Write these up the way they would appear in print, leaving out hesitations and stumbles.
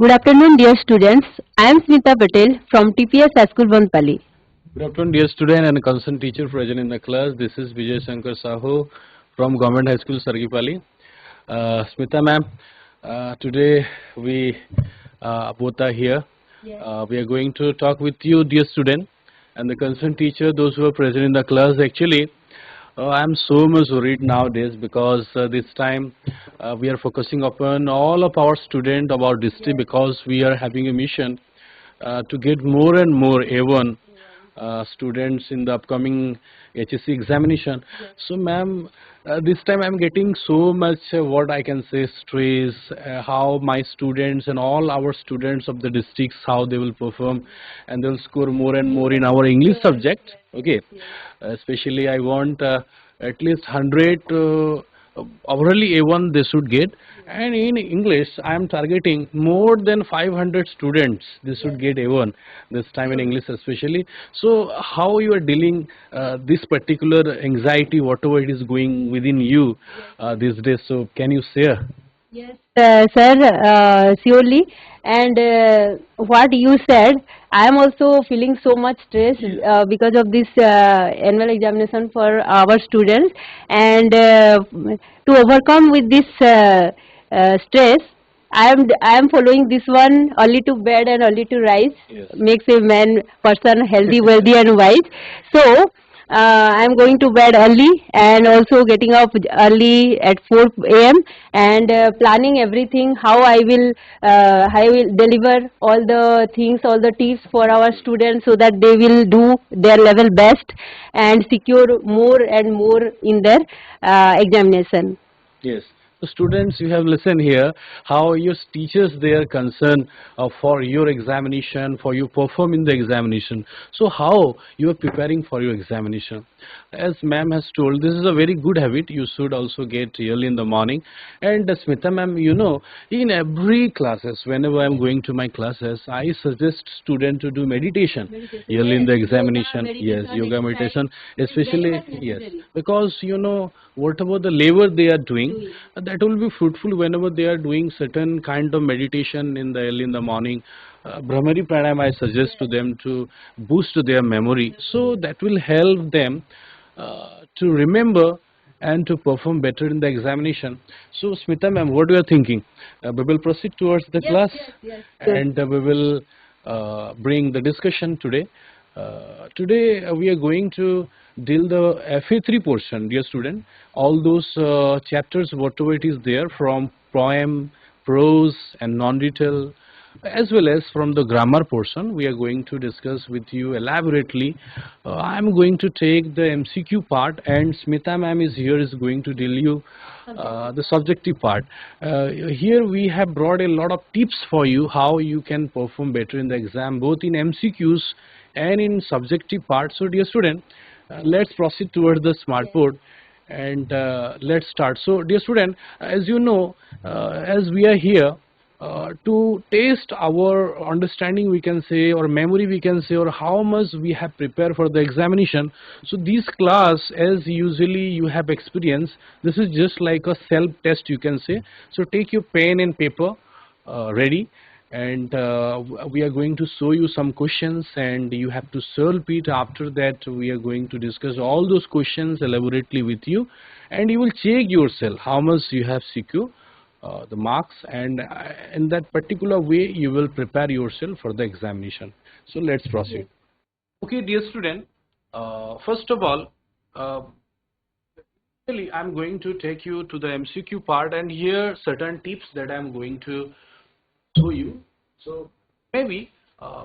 Good afternoon, dear students. I am Smita Patel from TPS High School, Bonpali. Good afternoon, dear student and concerned teacher present in the class. This is Sankar Sahu from Government High School, Sargipali. Smita ma'am, today we both are here. Yes. We are going to talk with you, dear student, and the concerned teacher, those who are present in the class. Actually, I am so much worried nowadays because this time we are focusing upon all of our students of our district because we are having a mission to get more and more A1 students in the upcoming HSC examination. So ma'am, this time I'm getting so much what I can say stress, how my students and all our students of the districts, how they will perform and they'll score more and more in our English subject. Okay, especially I want at least 100 overally A1 they should get, and in English I am targeting more than 500 students they should get A1 this time in English especially. So how you are dealing this particular anxiety, whatever it is going within you these days, so can you share? Yes, sir, surely. And what you said, I am also feeling so much stress because of this annual examination for our students. And to overcome with this stress, I am following this one: early to bed and early to rise Yes. makes a man person healthy, wealthy, and wise. So I'm going to bed early and also getting up early at 4 a.m. and planning everything how I will deliver all the things, all the tips for our students so that they will do their level best and secure more and more in their examination. Yes. So students, you have listened here how your teachers they are concerned for your examination, for you perform in the examination. So how you are preparing for your examination? As ma'am has told, this is a very good habit. You should also get early in the morning. And Smita ma'am, you know, in every classes, whenever I am going to my classes, I suggest student to do meditation early in the examination. Yes, yoga meditation, especially yes, because you know whatever the labor they are doing, that will be fruitful whenever they are doing certain kind of meditation in the early in the morning. Brahmari pranayam I suggest to them to boost their memory, so that will help them to remember and to perform better in the examination. So Smita ma'am, what do you are thinking? We will proceed towards the class, and we will bring the discussion today. Today we are going to deal the FA3 portion, dear student. All those chapters, whatever it is there, from poem, prose, and non-detail, as well as from the grammar portion, we are going to discuss with you elaborately. I am going to take the MCQ part, and Smita ma'am is here is going to deal you the subjective part. Here we have brought a lot of tips for you how you can perform better in the exam, both in MCQs and in subjective part. So dear student, let's proceed towards the smart board and let's start. So dear student, as you know, as we are here to test our understanding, we can say, or memory we can say, or how much we have prepared for the examination. So this class, as usually you have experienced, this is just like a self test, you can say. So take your pen and paper ready, and we are going to show you some questions and you have to solve it. After that we are going to discuss all those questions elaborately with you, and you will check yourself how much you have secured the marks, and in that particular way you will prepare yourself for the examination. So let's proceed. Okay, dear student, first of all, really I'm going to take you to the MCQ part, and here certain tips that I'm going to show you. So maybe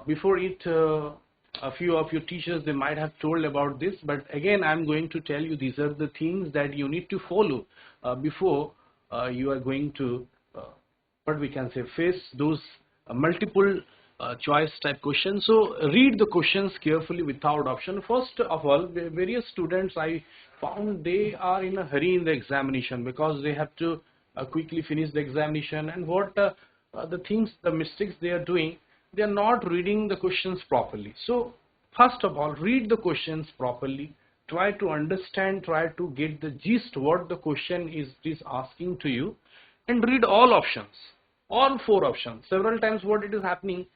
before it a few of your teachers they might have told about this, but again I'm going to tell you these are the things that you need to follow before you are going to what we can say face those multiple choice type questions. So read the questions carefully without option. First of all, various students I found they are in a hurry in the examination because they have to quickly finish the examination, and what the things, the mistakes they are doing, they are not reading the questions properly. So first of all, read the questions properly, try to understand, try to get the gist what the question is asking to you, and read all options. All four options. Several times what it is happening,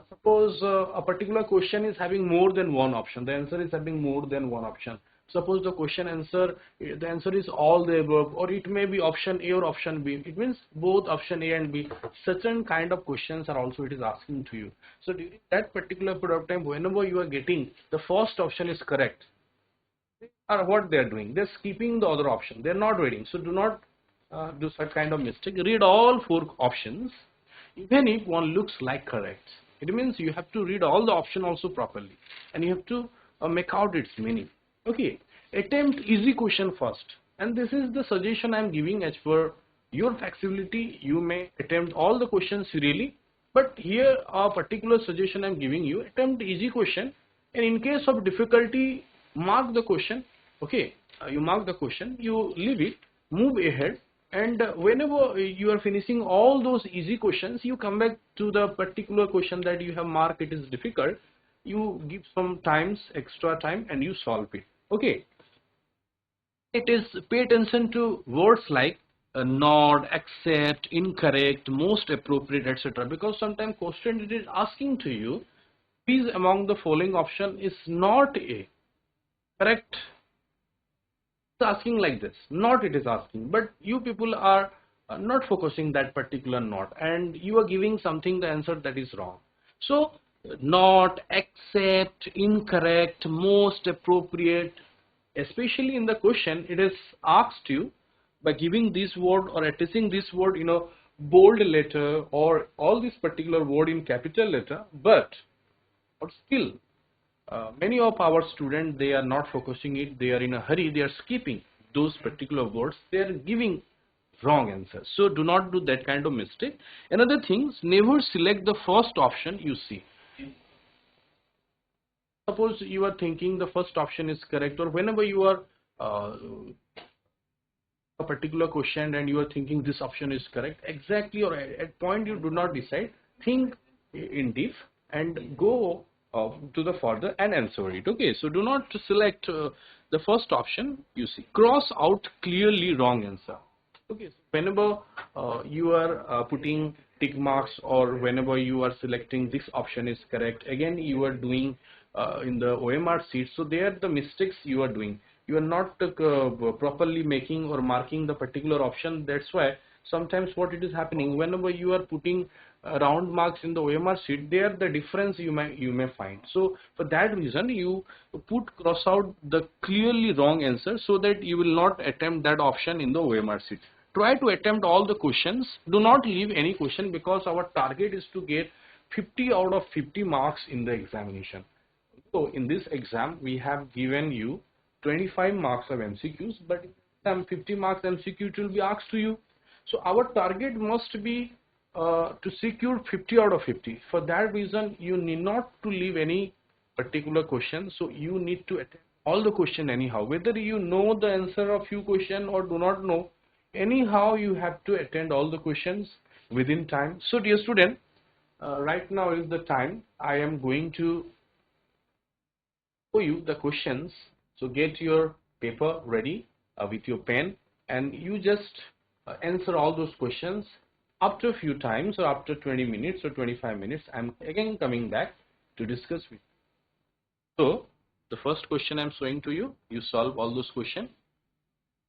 suppose a particular question is having more than one option, the answer is having more than one option. Suppose the question answer, the answer is all the above, or it may be option A or option B. It means both option A and B. Certain kind of questions are also it is asking to you. So during that particular period of time, whenever you are getting the first option is correct, or what they are doing, they're skipping the other option, they're not reading. So do not do such kind of mistake. Read all four options, even if one looks like correct. It means you have to read all the option also properly, and you have to make out its meaning. Okay, attempt easy question first, and this is the suggestion I am giving as per your flexibility. You may attempt all the questions really, but here a particular suggestion I am giving you: attempt easy question, and in case of difficulty, mark the question. Okay, you mark the question, you leave it, move ahead, and whenever you are finishing all those easy questions, you come back to the particular question that you have marked it is difficult. You give some times, extra time, and you solve it. Okay, it is pay attention to words like not, accept, incorrect, most appropriate, etc. Because sometimes question it is asking to you, which among the following option is not A, correct? It's asking like this, not it is asking, but you people are not focusing that particular not, and you are giving something the answer that is wrong. So not, accept, incorrect, most appropriate, especially in the question it is asked you by giving this word or attaching this word in a bold letter or all this particular word in capital letter, but still many of our students, they are not focusing it, they are in a hurry, they are skipping those particular words, they are giving wrong answers. So do not do that kind of mistake. Another thing, never select the first option you see. Suppose you are thinking the first option is correct, or whenever you are a particular question and you are thinking this option is correct, exactly, or at point you do not decide, think in deep and go to the further and answer it. Okay, so do not select the first option you see. Cross out clearly wrong answer. Okay, so whenever you are putting tick marks, or whenever you are selecting this option is correct, again you are doing in the OMR sheet, so there the mistakes you are doing, you are not properly making or marking the particular option. That's why sometimes what it is happening, whenever you are putting round marks in the OMR sheet, there the difference you may find. So for that reason you put cross out the clearly wrong answer, so that you will not attempt that option in the OMR sheet. Try to attempt all the questions, do not leave any question, because our target is to get 50 out of 50 marks in the examination. So in this exam we have given you 25 marks of MCQs, but some 50 marks MCQ it will be asked to you. So our target must be to secure 50 out of 50. For that reason you need not to leave any particular question, so you need to attempt all the question anyhow, whether you know the answer of few question or do not know, anyhow you have to attend all the questions within time. So dear student, right now is the time I am going to show you the questions. So get your paper ready with your pen, and you just answer all those questions. After a few times, or after 20 minutes or 25 minutes, I'm again coming back to discuss with you. So the first question I'm showing to you, you solve all those questions.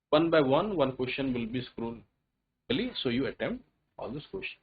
One by one question will be scrolled, so you attempt all those questions.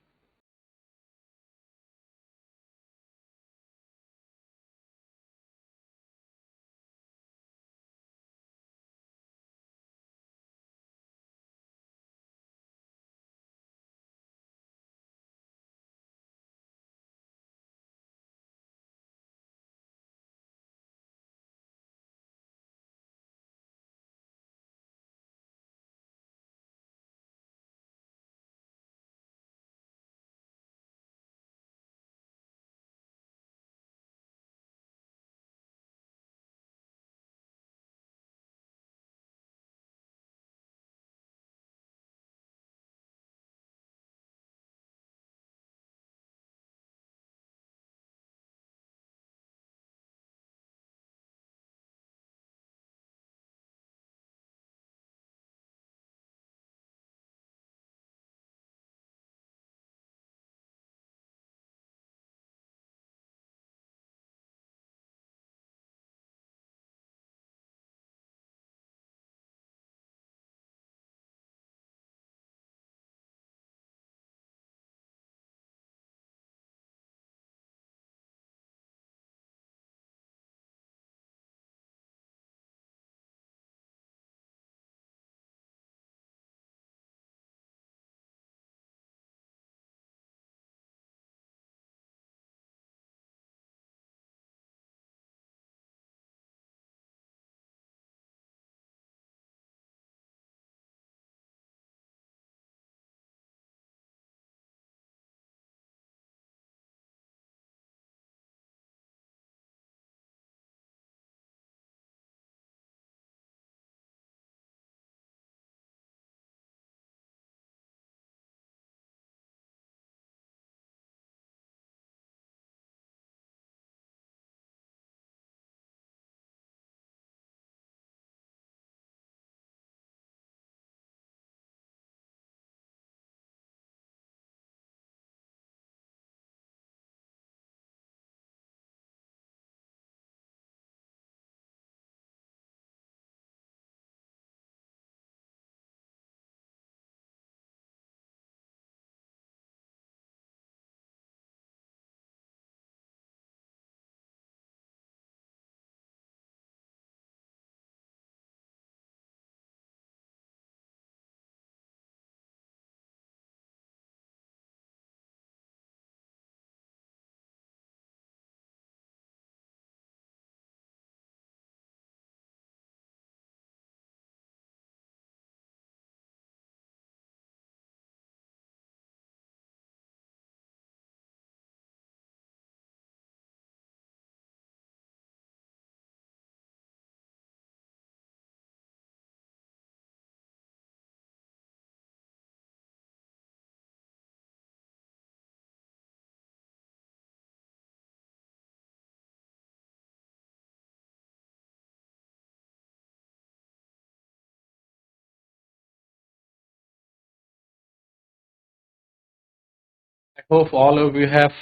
Hope all of you have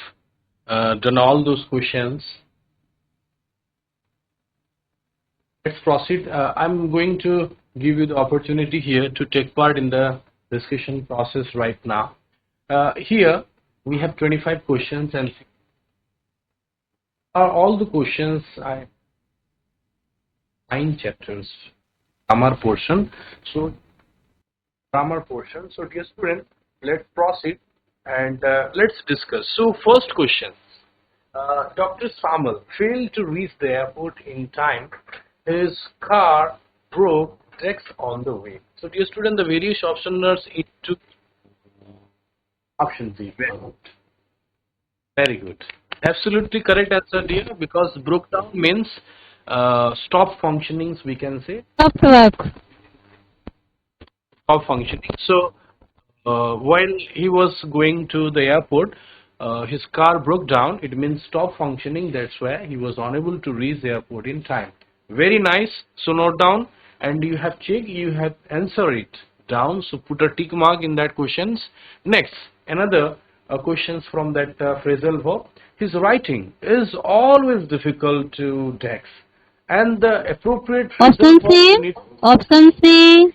done all those questions. Let's proceed. I'm going to give you the opportunity here to take part in the discussion process right now. Here we have 25 questions, and are all the questions 9 chapters grammar portion. So dear student, let's proceed and let's discuss. So first question. Dr. Samal failed to reach the airport in time. His car broke decks on the way. So dear student, the various options are into option B. Very good. Very good. Absolutely correct answer, dear, because broke down means stop functionings, we can say. Stop work. Stop functioning. So while he was going to the airport, his car broke down. It means stop functioning. That's why he was unable to reach the airport in time. Very nice. So note down, and you have checked, you have answered it down. So put a tick mark in that questions. Next, another questions from that phrasal verb. His writing is always difficult to text, and the appropriate Option phrasal C. verb need. Option C.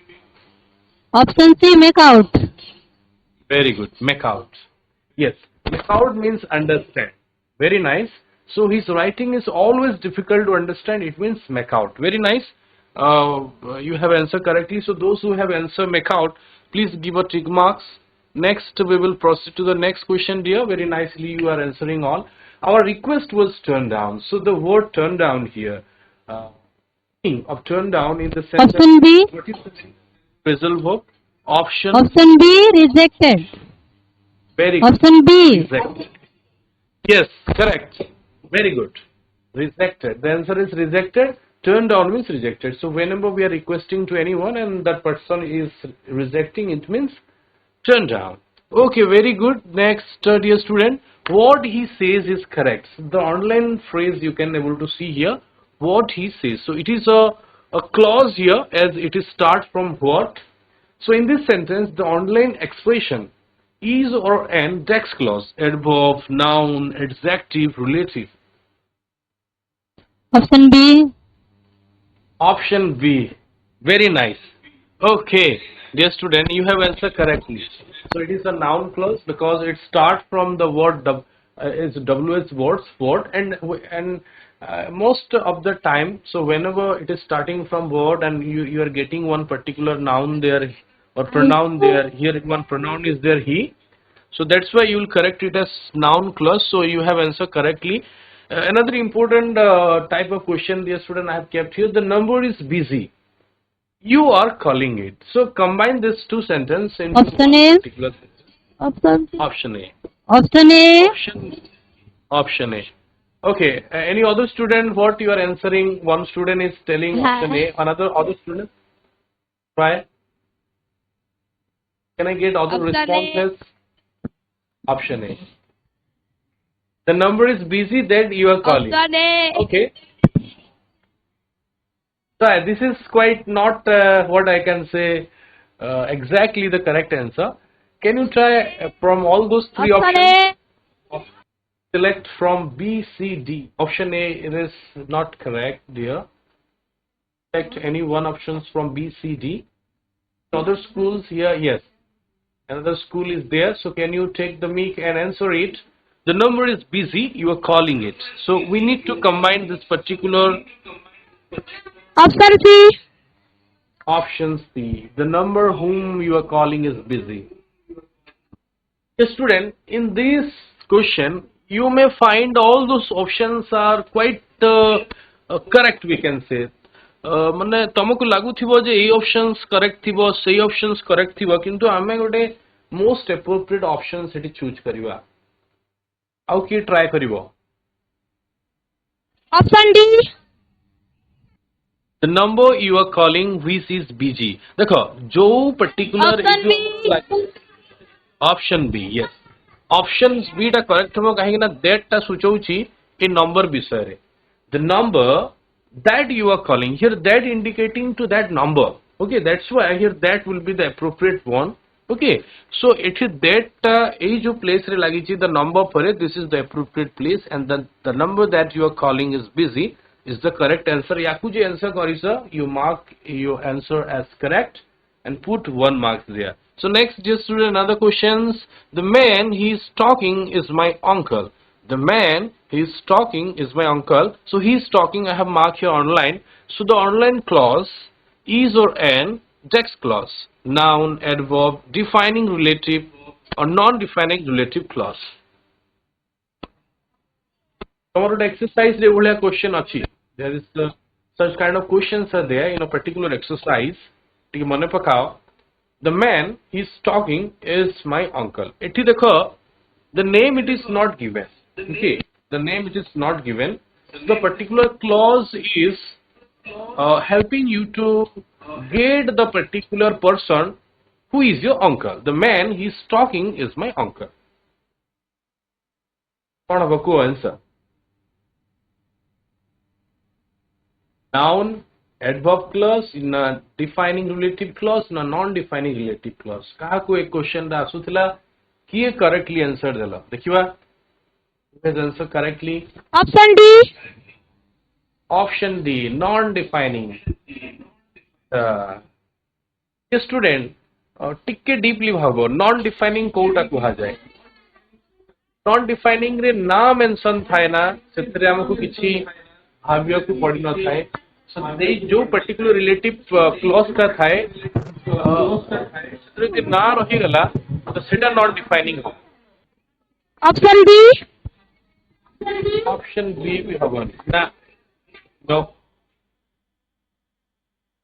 Option C. Make out. Very good. Make out. Yes. Make out means understand. Very nice. So his writing is always difficult to understand. It means make out. Very nice. You have answered correctly. So those who have answered make out, please give a tick marks. Next, we will proceed to the next question, dear. Very nicely you are answering all. Our request was turned down. So the word turned down here, of turn down in the sentence. Option B. What is the phrasal verb? Option. Option B. Rejected. Very good. Option B. Rejected. Yes, correct. Very good. Rejected. The answer is rejected. Turned down means rejected. So whenever we are requesting to anyone and that person is rejecting, it means turned down. Okay, very good. Next, dear student, what he says is correct. The online phrase you can able to see here, what he says. So it is a clause here as it is start from what. So in this sentence, the online expression is or an dex clause, adverb, noun, adjective, relative. Option B. Option B. Very nice. Okay, dear student, you have answered correctly. So it is a noun clause because it starts from the word is WH words word, and most of the time, so whenever it is starting from word and you are getting one particular noun there or pronoun there, here one pronoun is there, he. So that's why you will correct it as noun clause. So you have answered correctly. Another important type of question, dear student, I have kept here. The number is busy. You are calling it. So combine these two sentences into Option A. particular sentence. Option Option A. Option A. Option A. Okay. Any other student? What you are answering? One student is telling option A. Another student. Try. Can I get other responses? Option A. The number is busy that you are calling. Option A. Okay. So this is quite not what I can say exactly the correct answer. Can you try from all those three options? Select from B, C, D. Option A is not correct, dear. Select any one options from B, C, D. Other schools here, yes. Another school is there. So can you take the mic and answer it? The number is busy. You are calling it. So we need to combine this particular. Option C. Option C. The number whom you are calling is busy. The student, in this question, you may find all those options are quite correct, we can say. माने तुमको लागु थिबो जे ए options correct थिबो सेही options correct थिबो किंतु आमे गोटे मोस्ट एप्रोप्रिएट ऑप्शन सेठी चूज करबा आउ की ट्राई करबो Option D. The number you are calling which is busy. देखो जो particular option B yes option B टा करेक्ट हो काहे ना दैट टा सूचौची ए नंबर विषय रे the number that you are calling here, that indicating to that number. Okay, that's why here that will be the appropriate one. Okay, so it is that age of place re lagi the number for it. This is the appropriate place, and the number that you are calling is busy is the correct answer. Yaku je answer karisa, you mark your answer as correct and put 1 mark there. So next, just do another questions. The man he is talking is my uncle. The man he is talking is my uncle. So he is talking. I have marked here online. So the online clause is or an text clause, noun, adverb, defining relative or non-defining relative clause. Tomorrow exercise re bhaliya question achi. There is such kind of questions are there in a particular exercise. ଟିକେ ମନେ ପକାଅ. The man he is talking is my uncle. ଏଠି ଦେଖ, the name it is not given. Okay, the name it is not given. The particular clause is helping you to get the particular person who is your uncle. The man he is talking is my uncle. What have a answer? Noun, adverb clause, in a defining relative clause, in a non-defining relative clause. Kahaku a question da asutila, kiye correctly answered dela. Dekhiwa, who has answered correctly? Option D. Option D, non-defining. A student, tikke deeply bhabo, non-defining Kota कुहा जाए. Non-defining रे ना mention थाए ना, सेत्रे हमको किसी भावियों को पढ़ी ना थाए. So they जो particular relative clause का थाए, सेत्रे के ना रही गला, तो सेटा non-defining हो. Option D. Option B भी हवन. ना, no.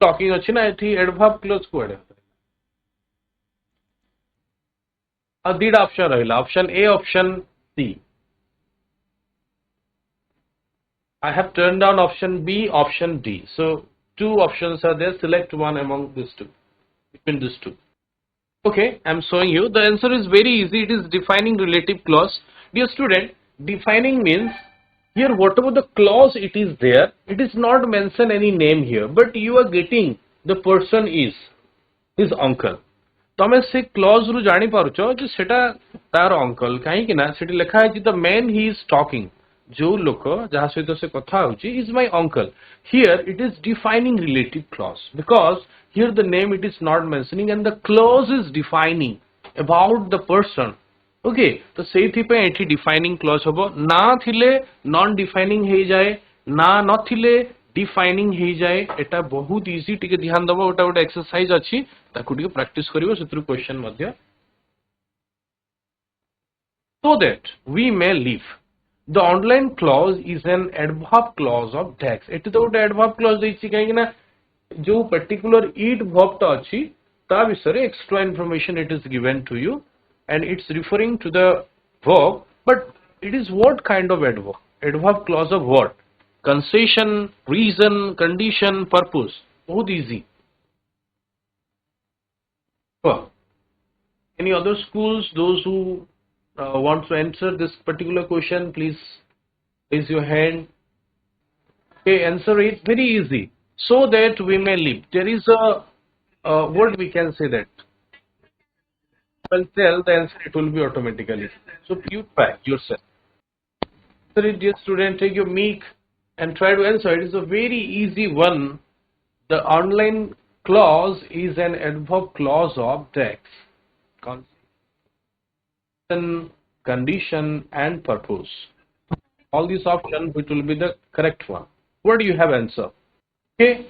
Talking अच्छी ना थी adverb clause को add. Did option rahila, option A, option C. I have turned down option B, option D. So 2 options are there. Select one among these two. Between these two. Okay, I am showing you. The answer is very easy. It is defining relative clause. Dear student, defining means here whatever the clause it is there, it is not mention any name here, but you are getting the person is his uncle. तमें से clause रु जानी पारुचो जे सेटा तार uncle काहे कि ना सेटी लिखा है the man he is talking जो लोक जहा सहित से कथा होची is my uncle here it is defining relative clause because here the name it is not mentioning and the clause is defining about the person okay तो सेथि पे एठी डिफाइनिंग क्लॉज हबो ना थिले नॉन डिफाइनिंग हे जाए ना नथिले डिफाइनिंग हे जाए एटा बहुत इजी टिके ध्यान दबो ओटा ओटा एक्सरसाइज अछि ताकू टिके प्रैक्टिस करिवो सेत्रु क्वेश्चन मध्य so that we may live the online clause is an adverb clause of text eighty तो ओटा adverb clause देछि काहे ना जो पर्टिकुलर it verb ता अछि ता विषय extra information it is given to you and it's referring to the verb but it is what kind of adverb clause of what concession reason condition purpose बहुत easy. Well, any other schools, those who want to answer this particular question, please raise your hand. Okay, answer it very easy. So that we may live. There is a word we can say that. Well, tell the answer, it will be automatically. So you try yourself. So dear student, take your mic and try to answer. It is a very easy one. The online clause is an adverb clause of text. Condition and purpose. All these options which will be the correct one. What do you have answer? Okay.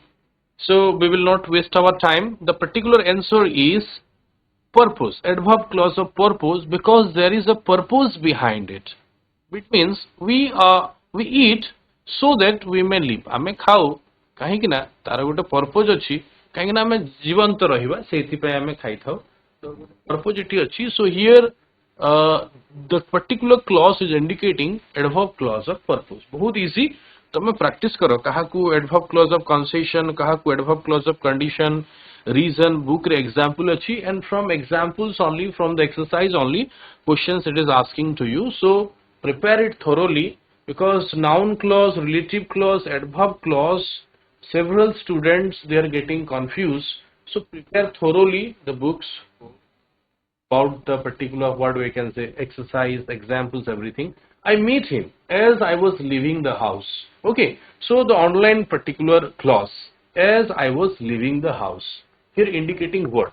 So we will not waste our time. The particular answer is purpose. Adverb clause of purpose because there is a purpose behind it. Which means we eat so that we may live. आमे खाऊ कहीं कि ना तार गोटे purpose अच्छी कहीं ना आमे जीवंत रहिबा सेति पे आमे खाई थाउ पर्पज इटी अच्छी so here the particular clause is indicating adverb clause of purpose बहुत इजी तमे प्रैक्टिस करो कहा को एडवर्ब क्लॉज ऑफ कंसेशन कहा को adverb clause of condition reason book re example achi and from examples only from the exercise only questions it is asking to you so prepare it thoroughly because noun clause relative clause adverb clause several students they are getting confused so prepare thoroughly the books about the particular, what we can say, exercise, examples, everything. I meet him as I was leaving the house. Okay, so the online particular clause, as I was leaving the house, here indicating what?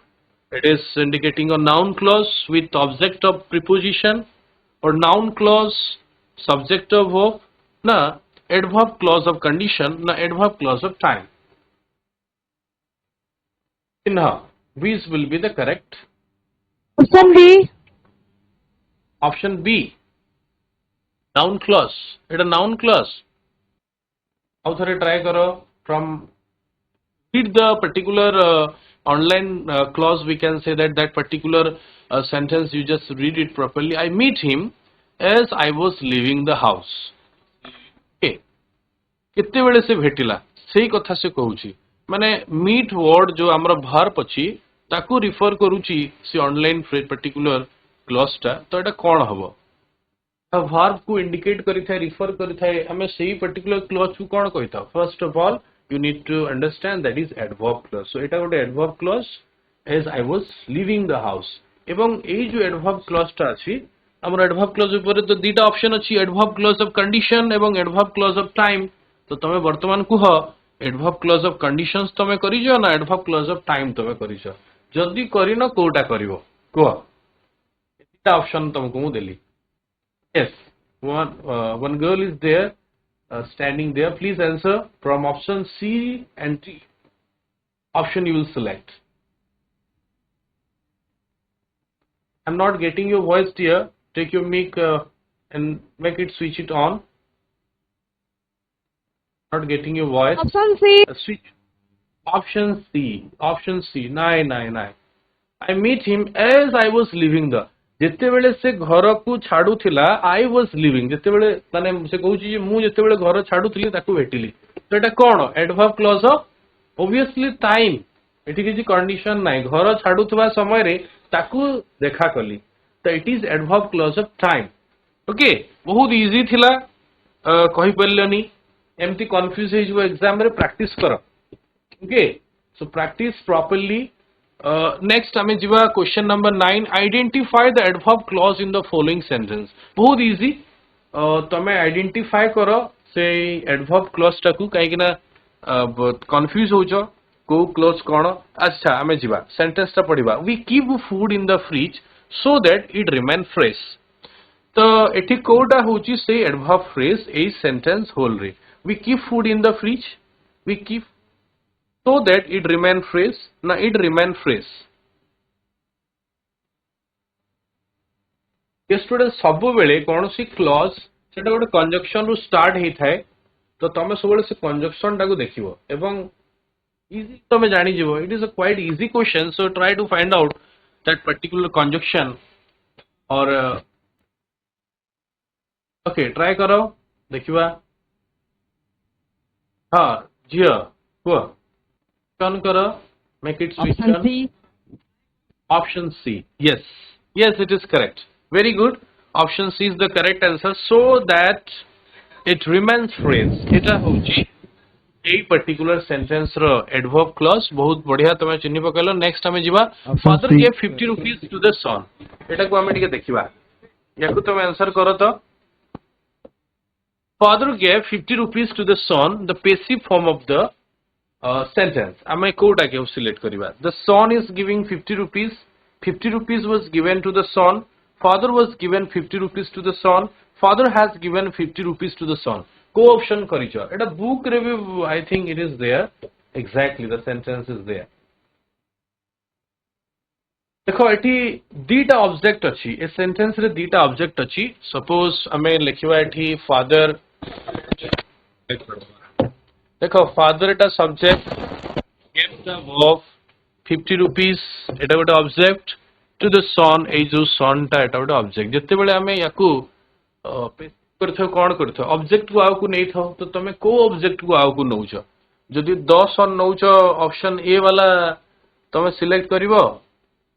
It is indicating a noun clause with object of preposition, or noun clause, subject of verb, na adverb clause of condition, na adverb clause of time. Now, which will be the correct? Option B. Option B. Noun clause. It a noun clause. How thare try karo from read the particular online clause. We can say that that particular sentence, you just read it properly. I meet him as I was leaving the house. Okay. कितने बेले से भेटिला सेही कथा से कहूची माने meet word जो हमर verb अछि ताकू रिफर करूची से ऑनलाइन पर्टिकुलर क्लॉज टा तो एटा कोन हबो verb को इंडिकेट करिथाय रिफर करिथाय हमें सेही पर्टिकुलर क्लॉज को कोन कहिता first of all you need to understand that is adverb clause. So eta gote adverb clause as I was leaving the house. Ebong ei jo adverb clause ta achi amar adverb clause upore to dita option achi adverb clause of condition ebong adverb clause of time. To tame bartaman kuh adverb clause of conditions tame karijo na adverb clause of time tame karijo jodi karina kota karibo kuh eta option tamku mu deli. Yes, one girl is there standing there. Please answer from option C and D. Option you will select. I'm not getting your voice, dear. Take your mic and make it switch it on. Not getting your voice. Option C. Switch. Option C. Option C. Nine. I meet him as I was leaving the. जेते बेले से घर को छाडू थिला I was living जेते बेले माने से कहूची जे मु जेते बेले घर छाडू थिली ताकू भेटिली तो एटा कोन adverb clause of obviously time एठी किछि कंडीशन नाही घर छाडू थवा समय रे ताकू देखा कली तो it is adverb clause of time. Okay बहुत इजी थिला कहि परलनी एमती कंफ्यूज हे जो एग्जाम रे प्रैक्टिस करो. Okay so practice properly. Next आमे जिवा question number 9. Identify the adverb clause in the following sentence. बहुत इजी तमे आइडेंटिफाई करो से एडवर्ब क्लॉज टाकू काहे कि ना कंफ्यूज हो जो को क्लॉज कोन. अच्छा आमे जिवा सेंटेंस ता पढिबा. We keep food in the fridge so that it remain fresh. तो एठी कोडा होची से एडवर्ब फ्रेज ए सेंटेंस होल रे. We keep food in the fridge. We keep so that it remain fresh. Na it remain fresh. ये student सबु बेले कौन सी क्लॉज सेटा गोटे कंजक्शन रु स्टार्ट हेई थाए तो तमे सब बेले से कंजक्शन टाको देखिबो एवं इजी तमे जानि जिवो. It is a quite easy question. So try to find out that particular conjunction और ओके ट्राई करो देखिबा. हां जिया को turn करो, make it switch Option on. C. Option C. Yes, it is correct. Very good. Option C is the correct answer. So that it remains fresh. एटा होची a particular sentence रो adverb clause. बहुत बढ़िया तमे चिन्हि पकलो. Next हमें जीवा father gave 50 rupees to the son. एटा को हमें टिके देखिबा. याकू तमे आंसर करो तो father gave 50 rupees to the son, the passive form of the sentence. Ame Kota के सिलेक्ट करिबा. The son is giving 50 rupees. 50 rupees was given to the son. Father was given 50 rupees to the son. Father has given 50 rupees to the son. Co option करिचो. Etah book रे भी I think it is there. Exactly the sentence is there. देखो एठी दीटा object अछि. A sentence रे दीटा object अछि. Suppose हमें लिखिबा एठी father. देखो father Etah subject gave the verb 50 rupees एटा गोटे ऑब्जेक्ट टू द सन ए जो सन टा एटा गोटे ऑब्जेक्ट. जते बेले हमें याकू करथो कोन करथो ऑब्जेक्ट को आउ को नै थो तो तमे को ऑब्जेक्ट को आउ को नउछो. जदी 10 सन नउछो ऑप्शन ए वाला तमे सिलेक्ट करिवो.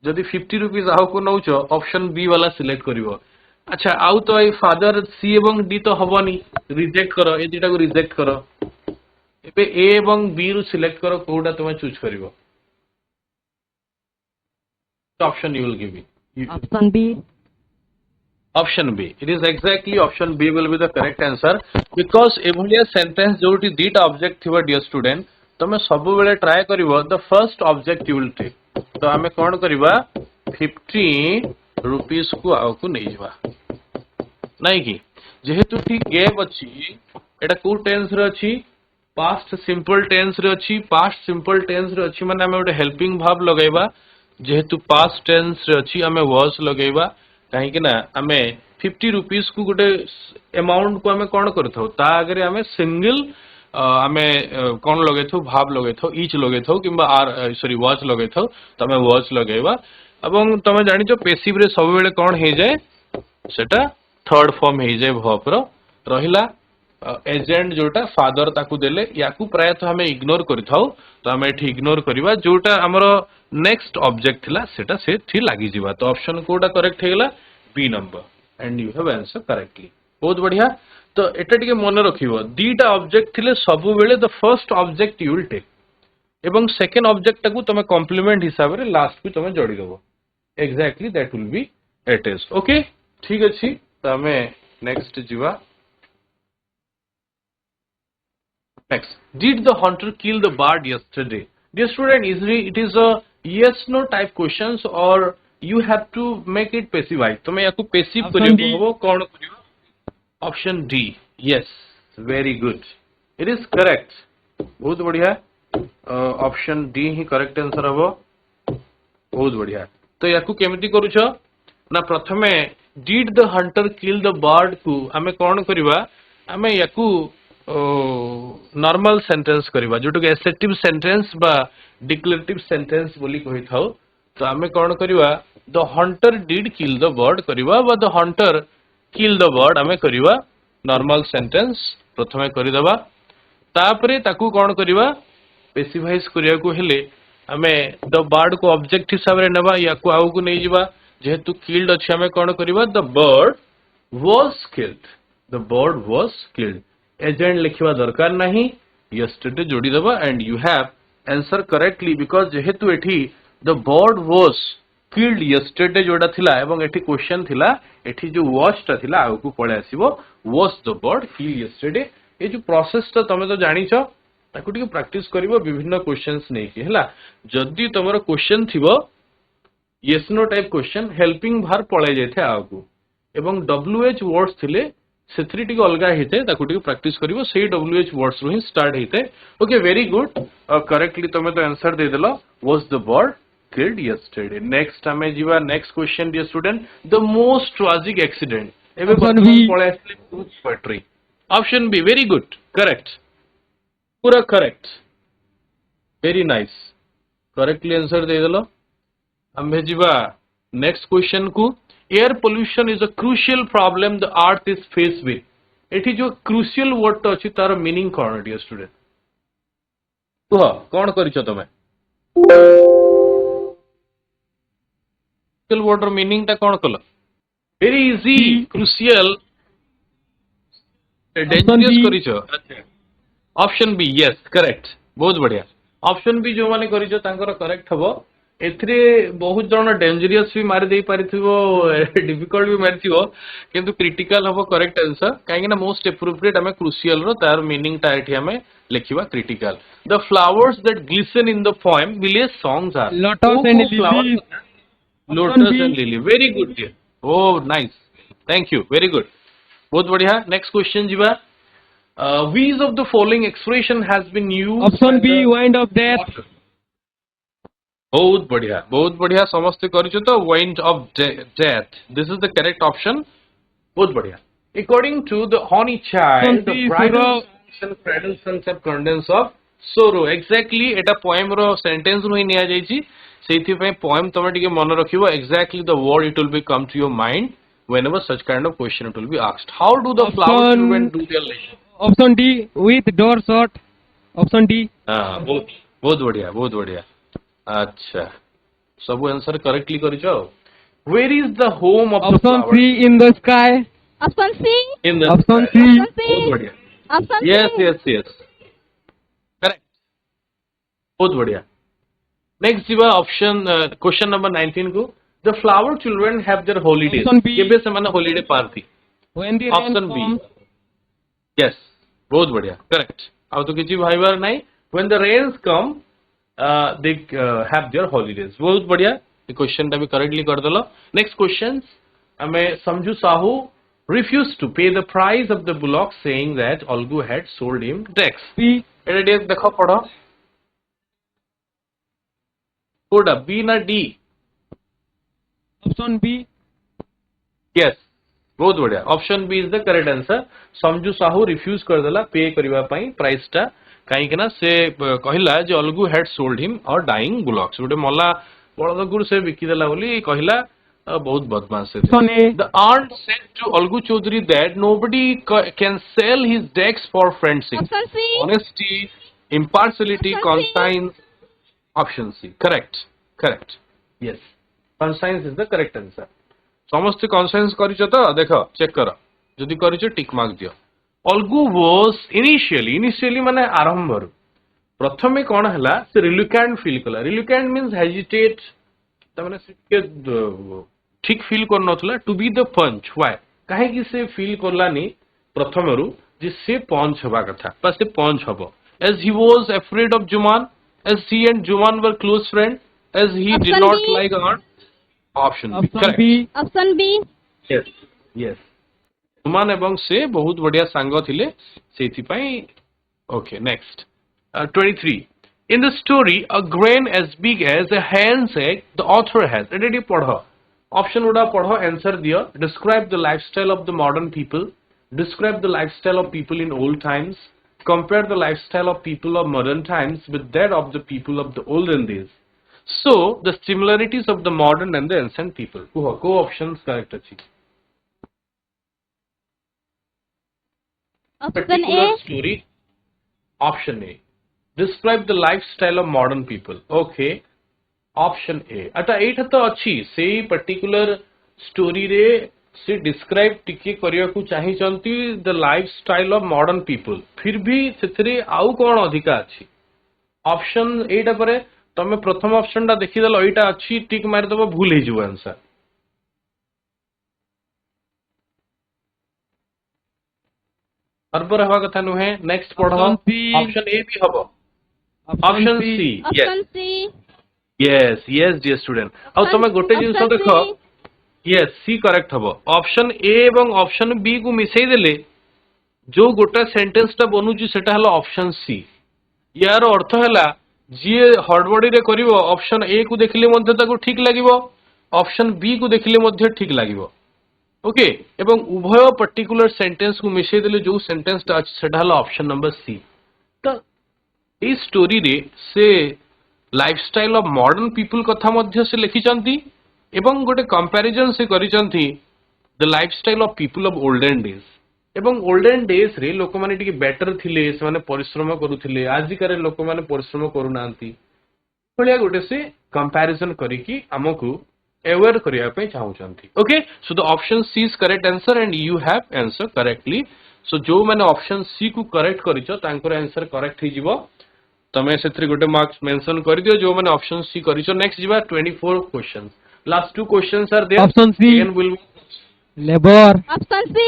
जदी 50 रुपीस आउ को नउछो ऑप्शन बी वाला सिलेक्ट करिवो. अच्छा आउ तो ए फादर सी एवं डी तो हबनी. रिजेक्ट करो ए दिटा को रिजेक्ट करो. एबे ए एवं बी रु सिलेक्ट करो कोडा तुम चूज करिवो. Option you will give me. Option B. Option B. It is exactly option B will be the correct answer because एभलिया sentence जोटी दीटा object थिबा dear student तमे सबु बेले try करिवो the first object you will take. तो आमे कोन करिवा 50 rupees को आउ को नै जवा नाही कि जेहेतु ठीक गैप अछि एटा को टेंस रे अछि past simple tense रे अछि past simple tense रे अछि माने आमे ओटे helping verb लगाइबा जेहेतु past tense रे अछि आमे was लगाइबा कहीं कि ना आमे 50 रुपीस को गोटे अमाउंट को आमे कोन करथौ ता आगे आमे सिंगल आमे कोन लगेथौ भाव लगेथौ ईच लगेथौ किबा आर सॉरी वाच लगेथौ तमे वाच लगेबा एवं तमे जानि छ पैसिव रे सब बेले कोन हे जाय सेटा थर्ड फॉर्म हे जाय वर्ब रो रहिला एजेंट जोटा फादर ताकू देले याकू प्राय तो हमें इग्नोर करथौ तो हमें एठी इग्नोर करबा जोटा हमरो नेक्स्ट ऑब्जेक्ट थिला सेटा से थी लागी जीवा तो ऑप्शन कोडा करेक्ट हेगला B number and you have answer correctly बहुत बढ़िया तो एटा टिके मन रखिबो दीटा ऑब्जेक्ट थिले सबु बेले the first object you will take एवं सेकंड ऑब्जेक्ट टाकू तमे कॉम्प्लीमेंट हिसाब रे लास्ट भी तमे जोड़ी देबो exactly that will be it is okay ठीक अछि तमे नेक्स्ट जीवा Next, did the hunter kill the bird yesterday? Dear student, it is a yes no type questions or you have to make it passive. तमे याकू passive करियो होबो कोन करियो option D yes very good it is correct बहुत बढ़िया option D ही correct answer हबो बहुत बढ़िया तो याकू केमिति करूछ ना प्रथमे did the hunter kill the bird को हमें कोन करबा हमें याकू नॉर्मल सेंटेंस करबा जोटो एसेटिव सेंटेंस बा डिक्लेरेटिव सेंटेंस बोली कहि थाउ तो हमें कोन करबा the Hunter did kill the bird करबा बा the Hunter kill the bird हमें करबा नॉर्मल सेंटेंस प्रथमे करि दबा तापरे ताकू कोन करबा स्पेसिफाइज करिया को हेले हमें द बर्ड को ऑब्जेक्ट हिसाब रे नबा या को आउ को नै जिबा जेहेतु किल्ड अछि हमें कोन करबा the bird was killed the bird was killed agent लिखिवा दरकार नहीं yesterday जोड़ी दबा and you have answer correctly because जेहेतु एठी the bird was killed yesterday जोड़ा थिला एवं एठी क्वेश्चन थिला एठी जो वाज ता थिला आउ को पळे आसीबो was the bird killed yesterday ए जो प्रोसेस ता तमे तो जानि छ ताकू टिके प्रैक्टिस करिवो विभिन्न क्वेश्चंस नै कि हला जदी तमरो क्वेश्चन थिबो yes no type question helping भार पळे जेथे आउ को एवं wh वर्ड्स थिले सेथ्री टिके अलगा हेते ताकू टिके प्रैक्टिस करिवो सेही wh वर्ड्स रो ही स्टार्ट हेते ओके वेरी गुड करेक्टली तमे तो आंसर दे देलो was the bird killed yesterday next हमें जीवा next question dear student the most tragic accident एबे बर्तमान पळे आसले poetry option B very good correct पूरा correct very nice correctly answer दे देलो हमें जीवा नेक्स्ट क्वेश्चन को air pollution is a crucial problem the earth is face with एठी जो क्रूशियल वर्ड तो अछि तार मीनिंग कोन डियर स्टूडेंट तो कोन करिछो तमे क्रूशियल वर्ड रो मीनिंग ता कोन कलो वेरी इजी क्रूशियल डेंजरस करिछो अच्छा ऑप्शन बी यस करेक्ट बहुत बढ़िया ऑप्शन बी जो माने करिछो तांकर करेक्ट हबो एथरे बहुत जण डेंजरियस भी मारि देई पारिथिबो डिफिकल्ट भी मारिथिबो किंतु क्रिटिकल हबो करेक्ट आंसर काहे ना मोस्ट एप्रोप्रिएट हमें क्रूशियल रो तार मीनिंग ता एठी हमें लिखिबा critical the flowers that glisten in the poem village songs are Lotus and lily. Lotus and lily very good dear oh nice thank you very good बहुत बढ़िया नेक्स्ट क्वेश्चन जीवा which of the following expression has been used Option B, wind of death. बहुत बढ़िया समझते करिछो तो wind of death this is the correct option बहुत बढ़िया according to the honey child the bridal and cradle songs are contents of sorrow exactly Etah poem row sentence रो ही निया जाईची सेथि पे poem तमे टिके मन रखिबो exactly the word it will be come to your mind whenever such kind of question it will be asked how do the flower children do their life Option D, with door shut. Option D. हाँ बहुत बढ़िया अच्छा सब answer correctly करिछो where is the home of the Option flower C, in the sky. Option C. In the Option C. बहुत बढ़िया Option yes C. Yes yes correct बहुत बढ़िया नेक्स्ट जीवा ऑप्शन क्वेश्चन नंबर 19 को The flower children have their holidays. Option B. केबे से माने holiday party. When the rain Option B. comes. Yes, बहुत बढ़िया, correct. अब तो किसी भाई बार नहीं. When the rains come, they have their holidays. बहुत बढ़िया. ये question टा भी correctly कर दलो. Next questions. हमें समझू Sahu refused to pay the price of the bullock, saying that Olgu had sold him Dex. B. एटा देखो पढ़ो. कोडा B ना D? Option B. Yes, बहुत बढ़िया. Option B is the correct answer. समझू साहू refuse कर देला पे करिवा पाई प्राइस टा काई के ना से कहिला जे Algu had sold him or dying bullocks. गोटे मला बळदगुर से बिकी देला बोली कहिला बहुत बदमाश है. Option A. The aunt said to Algu Chaudhary that nobody can sell his decks for friendship. Option C. Honesty, impartiality, Option C. conscience. Option C. Correct. Correct. Yes. Conscience is the correct answer. समस्त conscience करिछ तो देखो check करो. जदि करिछ tick mark दियो. Algu was initially माने आरंभर. प्रथमे कोन हला से reluctant feel कला. Reluctant means hesitate. तमने से ठीक फील कर नथला to be the punch. Why काहे कि से फील करलानी प्रथमरु जे से पंच हबा कथा बस से पंच हबो. As he was afraid of Juman, as he and Juman were close friends, as he did Option not B. like aunt. Option B. Option Correct. B. Option B. Yes. Yes. Juman एवं से बहुत बढ़िया सांग थिले सेथि पई. Okay, next. 23. In the story, a grain as big as a hen's egg, the author has. Ready पढ़ो. Option उड़ा पढ़ो, answer दियो. Describe the lifestyle of the modern people. Describe the lifestyle of people in old times. Compare the lifestyle of people of modern times with that of the people of the olden days. So, the similarities of the modern and the ancient people. Ko options correct achi. Option Particular A. story. Option A. Describe the lifestyle of modern people. Okay. Option A. अच्छा एटा तो अच्छी से particular story रे से describe टिके करिया को चाहि चंती the lifestyle of modern people. फिर भी सेथरे आउ कोन अधिका अछि. ऑप्शन एटा परे तमे प्रथम ऑप्शन टा देखि दलो एटा अच्छी टिक मार दबो भूल हे जिवो आंसर. अर्बर हवा कथा नु है. नेक्स्ट पढ़ो. Option C. ऑप्शन ए भी हबो. Option C. Yes. Option C. Yes, yes, dear student. अब Option- तमे गोटे जिंस option देखो. C. Yes, C correct हबो. ऑप्शन ए एवं ऑप्शन बी को मिसई देले जो गोटा सेंटेंस टा बनुची सेटा हला ऑप्शन सी. यार अर्थ हला जे हड़बड़ी रे करिवो ऑप्शन ए को देखिले मध्ये ताको ठीक लागिवो, ऑप्शन बी को देखिले मध्ये ठीक लागिवो. ओके. एवं उभय पर्टिकुलर सेंटेंस को मिसई देले जो सेंटेंस टा अछि सेटा हला ऑप्शन नंबर सी. तो ए स्टोरी रे से लाइफस्टाइल ऑफ मॉडर्न पीपल कथा मध्य से लिखिचंती एवं गोटे कंपैरिजन से करिचंती the lifestyle of people of olden days. एवं ओल्डन डेज रे लोक माने टिके बेटर थिले, से माने परिश्रम करूथिले. आजि करे लोक माने परिश्रम करू नांती. भलिया गोटे से कंपैरिजन करिकी हमकु अवेयर करिया पे चाहउचंती. Okay. So the option C is correct answer and you have answer correctly. So जो माने ऑप्शन सी को करेक्ट करिचो तांकर आंसर करेक्ट हि जिवो. तमे सेथि गोटे मार्क्स मेंशन कर दियो जो माने ऑप्शन सी करिचो. नेक्स्ट जिबा 24 questions. Last two questions are there. Option C. Again will Labor. Option C.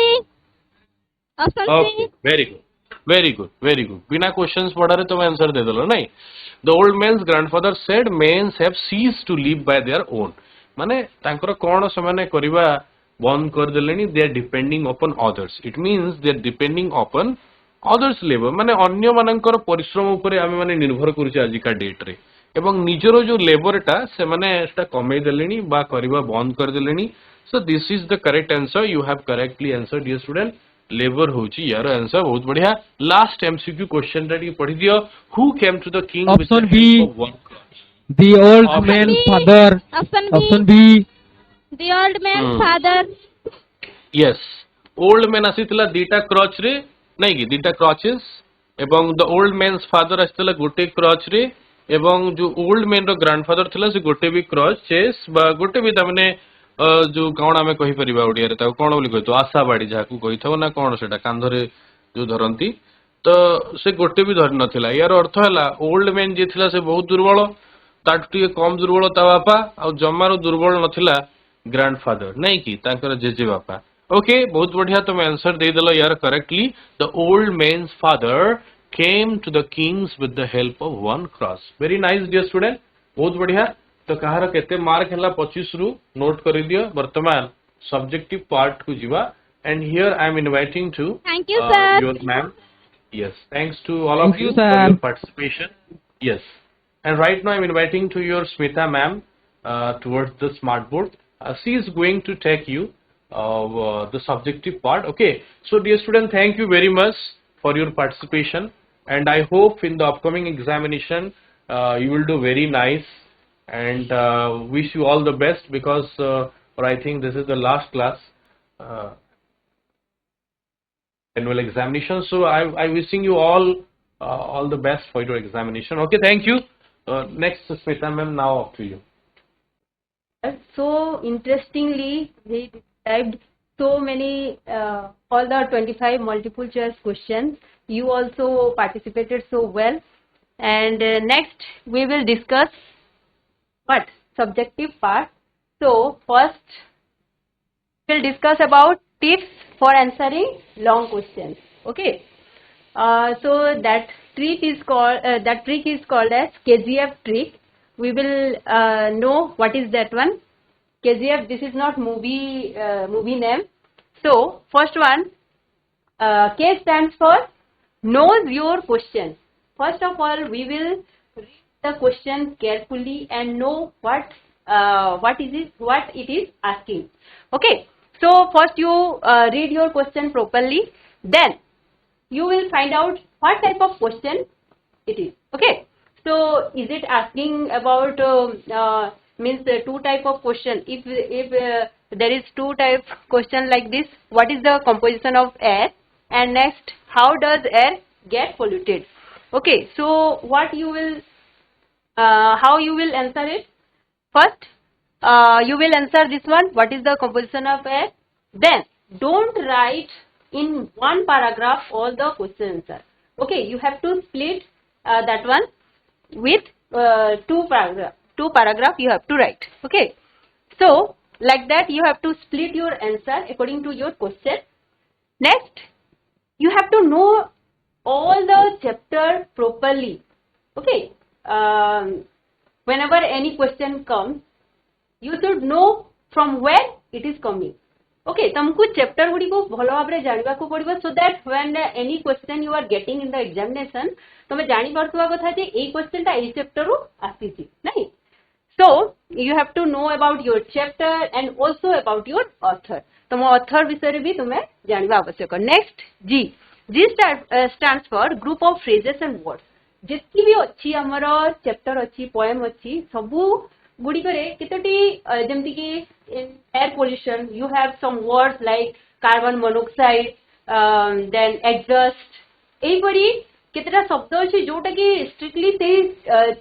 Option Okay, C. very good, very good, very good. बिना क्वेश्चंस पढ़ा रे तुम आंसर दे दलो नहीं. The old man's grandfather said men have ceased to live by their own. माने तांकर कोन समाने करिवा बंद कर देलेनी. They are depending upon others. It means they are depending upon others labor. माने अन्य मानकर परिश्रम उपरे आमे माने निर्भर करूचे आजिका डेट रे. एवं निजरो जो लेबर टा से माने एटा कमे देलेनी बा करिवा बंद कर देलेनी. So this is the correct answer. You have correctly answered, dear student. Labour होची यार आंसर. बहुत बढ़िया. लास्ट एमसीक्यू क्वेश्चन टा पढ़ी दियो. Who came to the king with the Option help B. of one crutch? The old Option man's B. father. Option B. Option B. The old man's Hmm. father. Yes. Old man आसीतला दीटा crutch रे नहीं कि दीटा crutches एवं the old man's father आसीतला गोटे crutch रे एवं जो ओल्ड मैन रो ग्रैंडफादर थिला से गोटे भी क्रच चेस बा गोटे भी तामने जो कौन आमे कहि परिबा ओडिया रे ताको कोन बोली कहितो आशा बाड़ी जाकू कहिथो ना कोन सेटा कांधरे जो धरंती तो से गोटे भी धरि नथिला. यार अर्थ हला ओल्ड मैन जे थिला से बहुत दुर्बल ताठु टिके कम दुर्बल ता बापा आ जमारो दुर्बल नथिला ग्रैंडफादर नहीं कि तांकर जेजे बापा ओके बहुत बढ़िया तुम आंसर दे देलो यार correctly the old man's father came to the kings with the help of one cross very nice dear student बहुत बढ़िया तो कहार केते मार्क हला 25 रु नोट करि दियो वर्तमान सब्जेक्टिव पार्ट को जीवा and here I am inviting to Thank you, sir. your ma'am yes thanks to all Thank of you you, for sir. your participation yes and right now I am inviting to your Smita ma'am towards the smart board she is going to take you the subjective part okay so dear student thank you very much for your participation and I hope in the upcoming examination you will do very nice and wish you all the best because I think this is the last class annual examination so I wishing you all the best for your examination okay thank you next Smita ma'am now up to you So interestingly, he described so many, all the 25 multiple choice questions. You also participated so well. And next, we will discuss what? Subjective part. So first, we'll discuss about tips for answering long questions. Okay. So that trick is called as KGF trick. We will know what is that one. KGF, this is not movie name. So first one, K stands for knows your question. First of all, we will read the question carefully and know what it is asking. Okay. So first you read your question properly. Then you will find out what type of question it is. Okay. So is it asking about means two type of question? If there is two type question like this, what is the composition of air? And next, how does air get polluted? Okay, so what you will how you will answer it? First, you will answer this one. What is the composition of air? Then don't write in one paragraph all the question answer. Okay, you have to split that one with two paragraph you have to write. Okay, so like that you have to split your answer according to your question. Next, you have to know all the chapter properly. Okay, whenever any question comes, you should know from where it is coming. Okay, तुमको chapter गुडी को भलो भाबरे जानिबा को पड़िबो so that when any question you are getting in the examination तमे जानि परथुवा कथा जे ए question ता ए chapter रु आसीची नहीं. So you have to know about your chapter and also about your author. तम author विषय रे भी तुमे जानिबा आवश्यक. Next, G stands for group of phrases and words. जेतकी भी अछि हमरो चैप्टर अछि पोएम अछि सबु गुडी करे केतोटी जेमति कि in air pollution you have some words like carbon monoxide then exhaust ei pari ketara शब्द अछि जोटा कि strictly से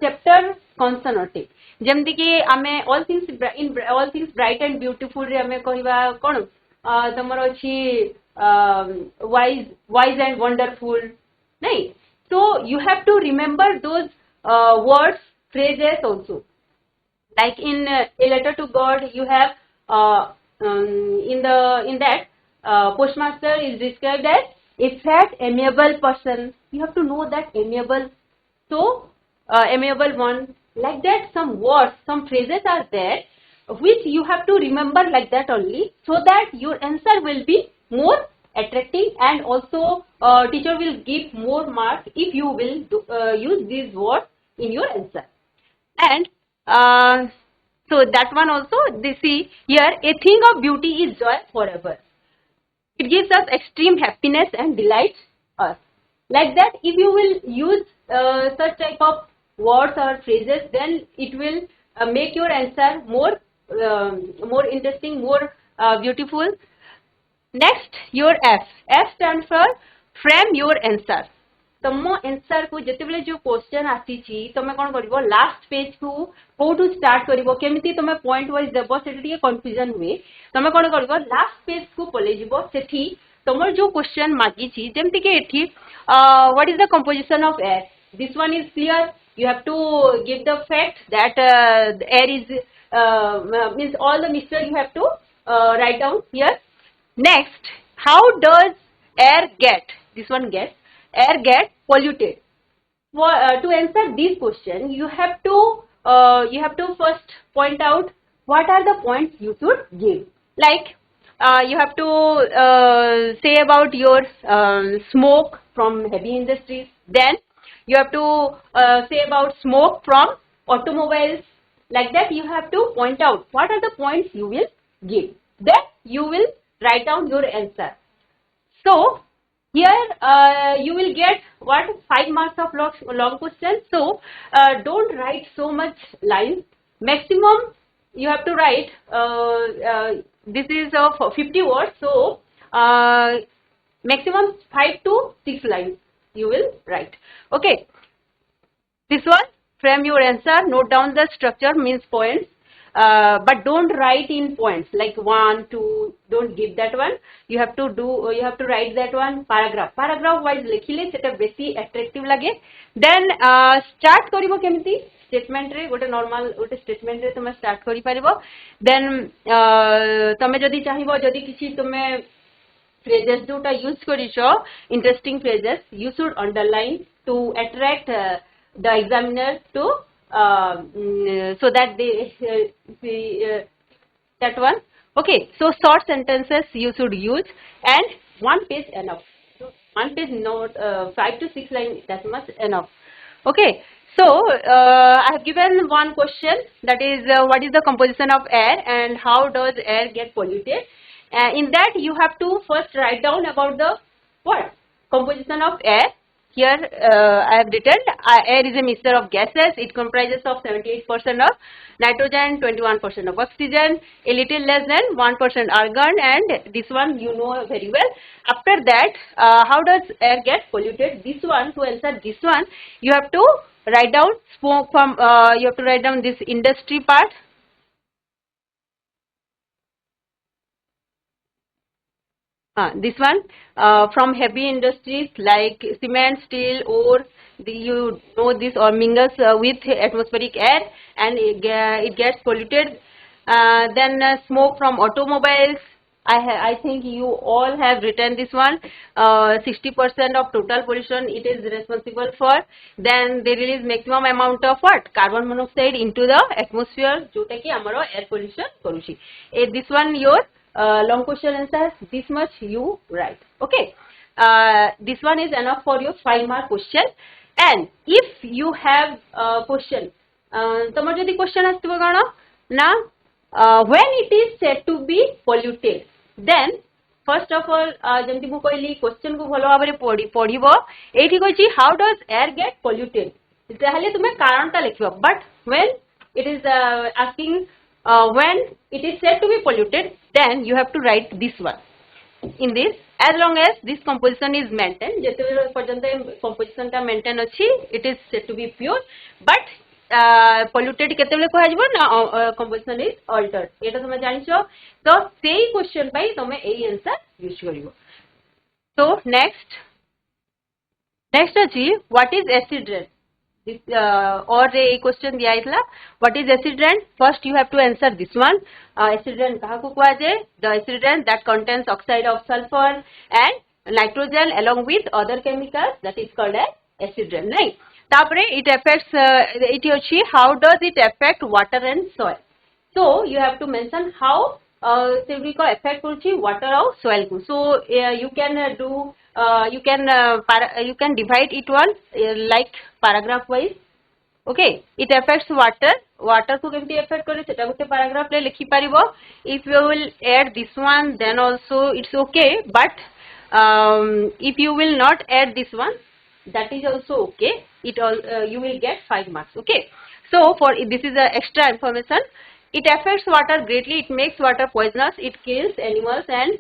chapter concern अटे जेमति कि आमे all things bright and beautiful रे आमे कहिबा कोन तमरो अछि wise and wonderful नहीं. So you have to remember those words phrases also. Like in a letter to God, you have in that postmaster is described as a fat, amiable person. You have to know that amiable. So amiable one. Like that, some words, some phrases are there, which you have to remember like that only, so that your answer will be more attractive, and also teacher will give more marks if you will use these words in your answer. And so that one also, they see here, a thing of beauty is joy forever. It gives us extreme happiness and delights us. Like that, if you will use such type of words or phrases, then it will make your answer more interesting, more beautiful. Next, your F. F stands for frame your answer. तम answer को जेतेबेले जो question आसीची तमे कोन करबो last page को कोठू start करबो केमिति तमे point wise देबो सेठी कंफ्यूजन हुए तमे कोन करबो लास्ट पेज को पले जिवो सेठी तमर जो क्वेश्चन मागीची जेमति के एठी what is the composition of air this one is clear You have to give the fact that the air is means all the mixture you have to write down here. Next, how does air get, this one gets, air get polluted? To answer this question, you have to first point out what are the points you should give. Like you have to say about your smoke from heavy industries. Then you have to say about smoke from automobiles. Like that, you have to point out what are the points you will give. Then you will write down your answer. So here you will get what, 5 marks of long question. So don't write so much lines. Maximum you have to write. This is of 50 words. So maximum 5 to 6 lines you will write. Okay. This one, frame your answer. Note down the structure, means points. But don't write in points like 1, 2. Don't give that one. You have to write that one paragraph wise lekhile seta besi attractive lage. Then start karibo kemiti statement re, gote normal gote statement re tome start kari paribo. Then tome jodi chahibo, jodi kiछि tome phrases jota use karicho, interesting phrases, you should underline to attract the examiner to so that they that one. Okay, so short sentences you should use, and 1 page enough. So 1 page, not 5 to 6 lines, that much enough. Okay, so I have given one question, that is what is the composition of air and how does air get polluted. In that you have to first write down about the what composition of air. Here I have written air is a mixture of gases. It comprises of 78% of nitrogen, 21% of oxygen, a little less than 1% argon, and this one you know very well. After that, how does air get polluted? This one, to answer this one, you have to write down smoke from. You have to write down this industry part. This one from heavy industries like cement, steel, ore, you know this, or mingles with atmospheric air, and it gets polluted. Then smoke from automobiles. I think you all have written this one. 60% of total pollution it is responsible for. Then they release maximum amount of what, carbon monoxide into the atmosphere, jota ki amaro air pollution karuchi. This one your long question answer, this much you write. Okay, this one is enough for your 5 mark question. And if you have a question, tomar jodi question asthibо gana na when it is said to be polluted, then first of all jemti mu koili question ku bhalo bhabare podibo. Ethi koichi how does air get polluted, tahale tume karon ta lekhibo. But when it is asking when it is said to be polluted, then you have to write this one. In this, as long as this composition is maintained, jete parjanta composition ta maintain achi, it is said to be pure. But polluted ketebele kuhajibo na composition is altered. Eta tome janicho. So sei question pai tome ei answer use karibo. So next achi, what is acid rain? This or a question diya itla, what is acid rain? First you have to answer this one. Acid rain kahaku kuhaje? The acid rain that contains oxide of sulfur and nitrogen along with other chemicals, that is called as acid rain, right? Tapre it affects it yoshi, how does it affect water and soil? So you have to mention how segriko affect kurchi water or soil ku. So you can do you can divide it one like paragraph wise. Okay, it affects water ku kemti affect kore seta gote paragraph le likhi paribo. If you will add this one, then also it's okay, but if you will not add this one, that is also okay. It all you will get 5 marks. Okay, so for this is a extra information. It affects water greatly. It makes water poisonous. It kills animals and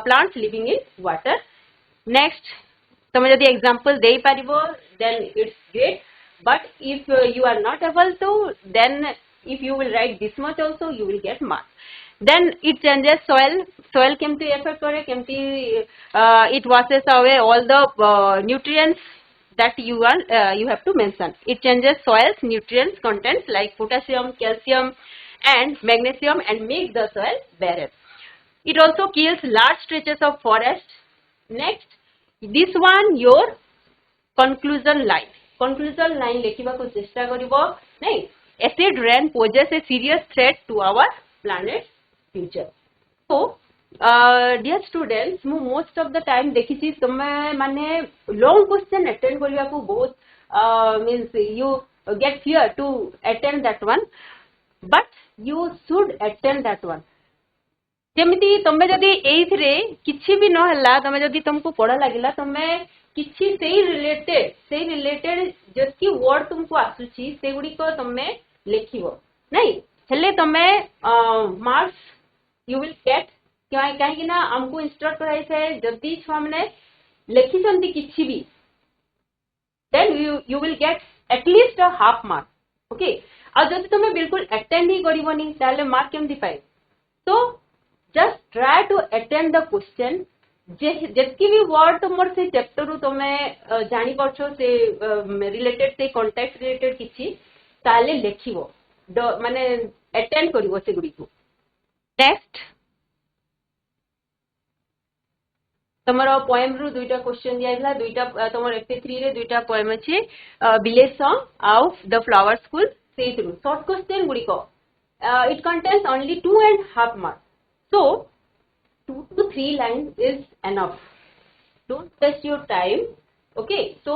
plants living in water. Next, tome jodi example dei paribo, then it's great. But if you are not able to, then if you will write this much also, you will get marks. Then it changes soil. Soil kemti affect kore, kemti it washes away all the nutrients that you have to mention. It changes soil's nutrients contents like potassium, calcium and magnesium and make the soil barren. It also kills large stretches of forest. Next, this one your conclusion line. Conclusion line लिखिबाकु चेष्टा करिवो नहीं. Acid rain poses a serious threat to our planet's future. So, dear students, mu most of the time देखिछि तमे माने long question attend करिबाकु बहुत means you get fear to attend that one, but you should attend that one. जेमिति तमे जदि एइथरे किछि भी न हल्ला तमे जदि तुमको पढ़ा लागिला तमे किछि सेही रिलेटेड जति वर्ड तुमको आसुची सेगुडी को तमे लेखिबो नहीं हेले तमे मार्क्स यू विल गेट काहे कि ना हमको इंस्ट्रक्ट कराई छै जदि छुआ माने लेखि संति किछि भी then you will get at least a half mark. Okay, और जदि तमे बिल्कुल अटेंड ही करिवोनी ताले मार्क केमति पाइ. So just try to attend the question. जेतकी भी वर्ड तुमर से चैप्टर रु तमे जानि परछो से रिलेटेड से कॉन्टेक्स्ट रिलेटेड किछि ताले लेखिबो माने अटेंड करिवो से गुडी को. नेक्स्ट तमरो पोएम रु दुईटा क्वेश्चन दियाइला दुईटा तमर FA3 रे दुईटा पोएम अछि village song of the flower school से थ्रू शॉर्ट क्वेश्चन गुडी को it contains only 2.5 marks. So 2 to 3 lines is enough. Don't waste your time. Okay, so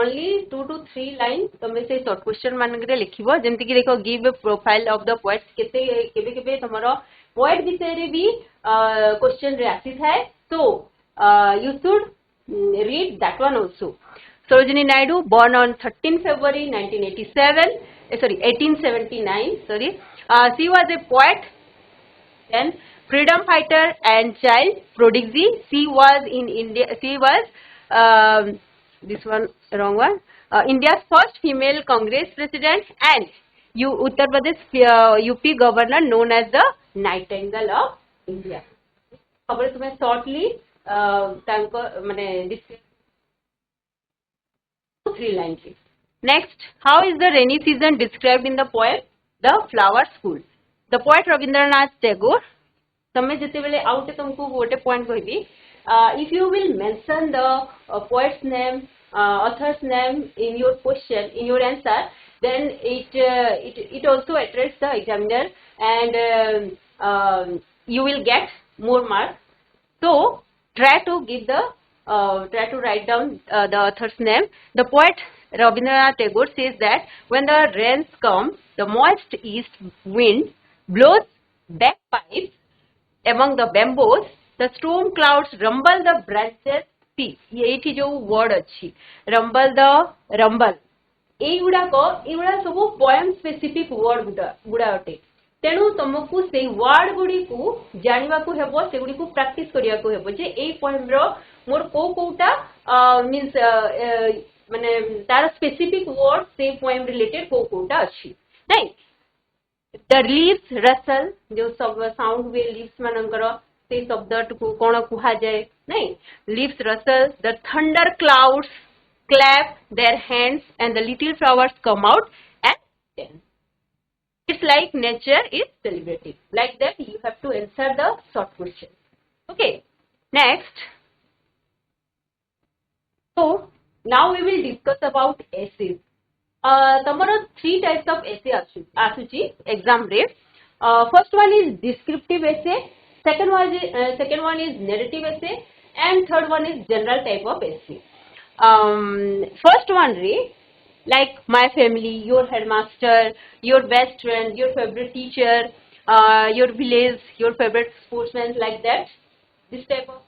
only 2 to 3 lines तमे से short question मानकरे लिखिबो जेंति कि देखो give a profile of the poet केते केबे केबे तमरो poet विषय रे भी question रे आसी थाए. So you should read that one also. Sarojini Naidu, born on 13 February 1879. She was a poet, then freedom fighter and child prodigy. She was in India. She was this one wrong one. India's first female Congress president and Uttar Pradesh UP governor known as the Nightingale of India. खबर तुम्हें shortly तांको माने this 3 lines. Next, how is the rainy season described in the poem The Flower School? The poet Rabindranath Tagore. तमे जते बेले आउटे तुमको गोटे point कहबी if you will mention the poet's name, author's name in your question, in your answer, then it also attracts the examiner and you will get more marks. So try to give the try to write down the author's name. The poet Rabindranath Tagore says that when the rains come, the moist east wind blows bagpipes among the bamboos, the storm clouds rumble the branches. ये जो word अच्छी rumble the rumble एगुड़ा सब poem specific word गुड़ा अटे. तेणु तुमको से word Gudi को जानिबा को हेबो से गुड़ी को practice करिया को हेबो जे ए poem रो मोर कोटा means माने तार specific word से poem related कोटा अच्छी नहीं. The leaves rustle जो सब sound हुए leaves मानकर से शब्द को कौन कुहा जाए नहीं. Leaves rustle, the thunder clouds clap their hands and the little flowers come out and dance. It's like nature is celebrating. Like that you have to answer the short question. Okay, next. So now we will discuss about essays. तमरो 3 types of essay आसुची exam रे. First one is descriptive essay, second one is narrative essay and third one is general type of essay. First one रे like my family, your headmaster, your best friend, your favorite teacher, your village, your favorite sportsman, like that. This type of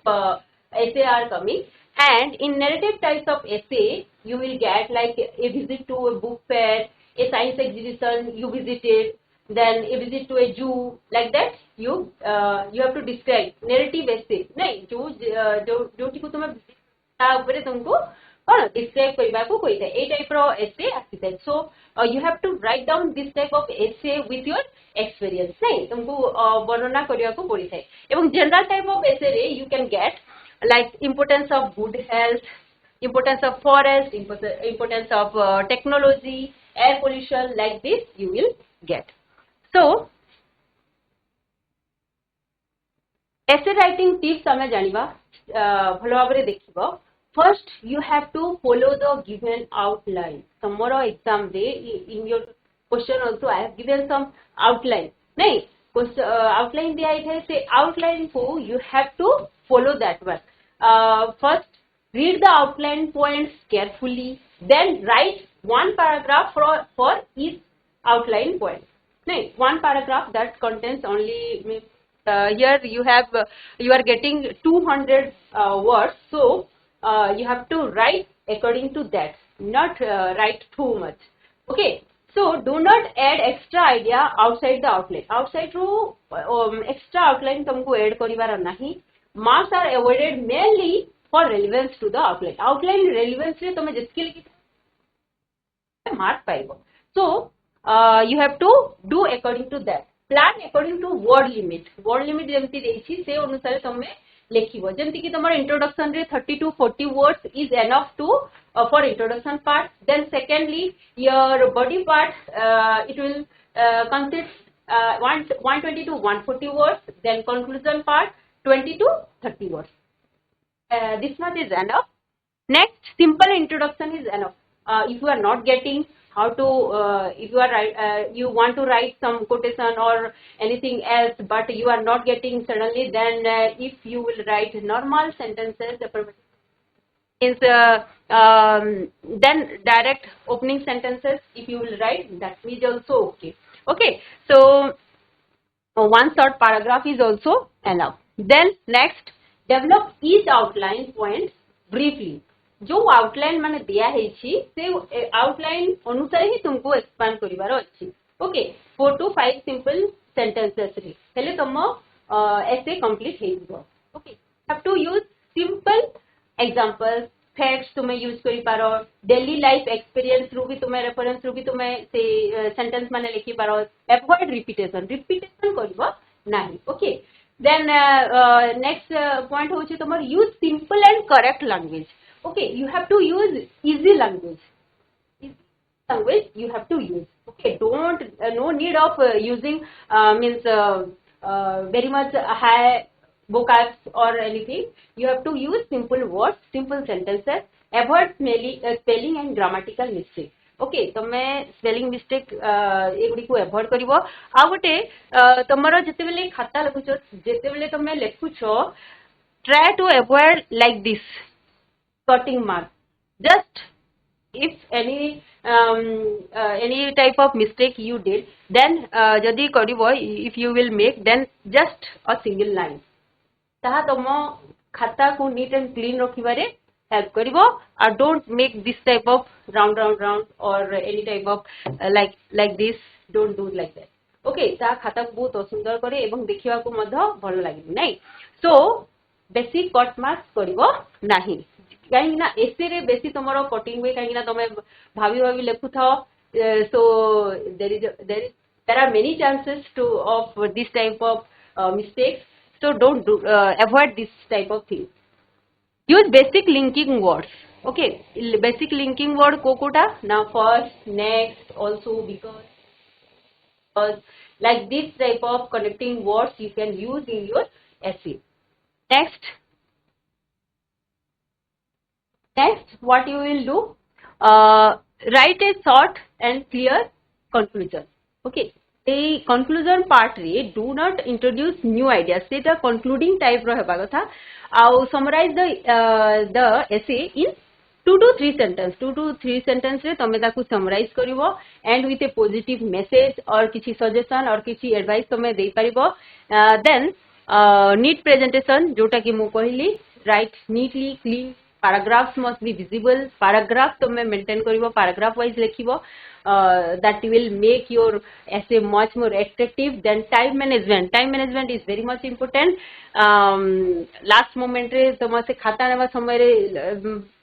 essay are coming. And in narrative types of essay, you will get like a visit to a book fair, a science exhibition you visited, then a visit to a zoo, like that. You have to describe narrative essay. नहीं जो टिको तुम्हें ताऊपरे तुमको कौन describe करिबा को कोई था. A type row essay आसीते. So you have to write down this type of essay with your experience. नहीं तुमको वर्णना करिया को पड़ी था. एवं general type of essay रे you can get like importance of good health, importance of forest, importance of technology, air pollution, like this you will get. So essay writing tips ame janiba bhalo bhabare dekhibo. First you have to follow the given outline. Tomorrow exam day in your question also I have given some outline. Nahi outline diya hai, say outline ko you have to follow that one. First read the outline points carefully, then write one paragraph for each outline point. Nahi one paragraph that contains only here you have you are getting 200 words, so you have to write according to that, not write too much. Okay, so do not add extra idea outside the outline. Outside ru extra outline तुमको add करिवार नहीं. Marks are avoided mainly for relevance to the outline. Outline relevance रे तुम्हें जितके लिखी mark पाएगा. So you have to do according to that. Plan according to word limit. Word limit जेमती देइछि से अनुसार तमे लेखिबो. जेमती कि तमर introduction रे 30 to 40 words is enough to for introduction part. Then secondly your body part it will consist 120 to 140 words. Then conclusion part 20 to 30 words. This much is enough. Next, simple introduction is enough. If you are not getting how to if you are you want to write some quotation or anything else, but you are not getting suddenly, then if you will write normal sentences means then direct opening sentences if you will write, that is also okay. Okay, so one short paragraph is also enough. Then next, develop each outline point briefly. जो outline माने दिया है से outline अनुसार ही तुमको expand करिवार अछि. Okay 4 to 5 simple sentences रे हेले तुम ऐसे कंप्लीट हे दिबो. Okay have to use simple examples, facts तुम यूज करि पारो. डेली लाइफ एक्सपीरियंस रु भी तुम रेफरेंस रु भी तुम से सेंटेंस माने लिखि पारो. अवॉइड रिपीटेशन करिवो नाही. ओके देन नेक्स्ट पॉइंट होछि तुम use simple and correct language. Okay, you have to use easy language. Easy language you have to use. Okay, don't no need of using means very much high vocabs or anything. You have to use simple words, simple sentences. Avoid spelling and grammatical mistake. Okay, तमे spelling mistake एगुडी को avoid करिवो. आ गोटे तमरो जते बेले खाता लिखुछो, जते बेले तमे लिखुछो, try to avoid like this cutting mark. Just if any type of mistake you did, then jodi karibo, if you will make, then just a single line. Taha tomo khata ko neat and clean rakhibare help karibo. Don't make this type of round or any type of like this. Don't do like that. Okay, taha khata ko bahut sundar kare ebong dekhiba ko madho bhalo lagibo nai. So basic cut marks karibo nahi. कहीं ना ऐसे रे बेसी तुम्हारा cutting हुए कहीं ना तुम्हें भाभी लिखु था. So there are many chances to of this type of mistakes. So don't do avoid this type of thing. Use basic linking words. Okay, basic linking word kokota now first, next, also, because like this type of connecting words you can use in your essay. Next, what you will do, write a short and clear conclusion. Okay, a conclusion part re do not introduce new ideas. Say the concluding type ro heba katha. Summarize the essay in 2 to 3 sentences. 2 to 3 sentences रे तमे ताकू summarize करिवो and with a positive message or किछि suggestion or किछि advice तमे देई परिबो. Then neat presentation जोटा कि मु कहली, write neatly, clean. Paragraphs must be visible. Paragraph तमे maintain करिवो, paragraph wise लिखिवो. That will make your essay much more attractive. Then time management. Time management is very much important. Last moment रे तम से खाता नेवा समय रे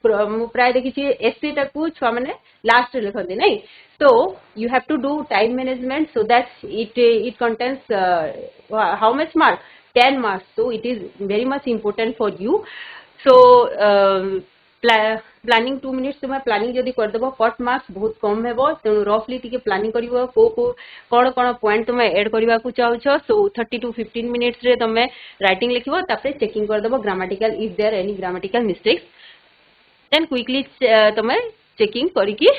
प्राय देखिछि essay टाकू छुआ माने last रे लिखंदी नै. So you have to do time management so that it contains how much mark? 10 marks. So it is very much important for you. So planning 2 minutes तुम प्लानिंग जदि करदेव कट मार्क्स बहुत कम हेबो तेणु रफली टिके प्लानिंग करिवो को कोन कोन पॉइंट तुम add करबा को चाहछो सो 30 to 15 मिनिट्स रे तुम राइटिंग लिखिवो तापर चेकिंग करदेव grammatical if there any grammatical mistakes then quickly तुम चेकिंग करिकी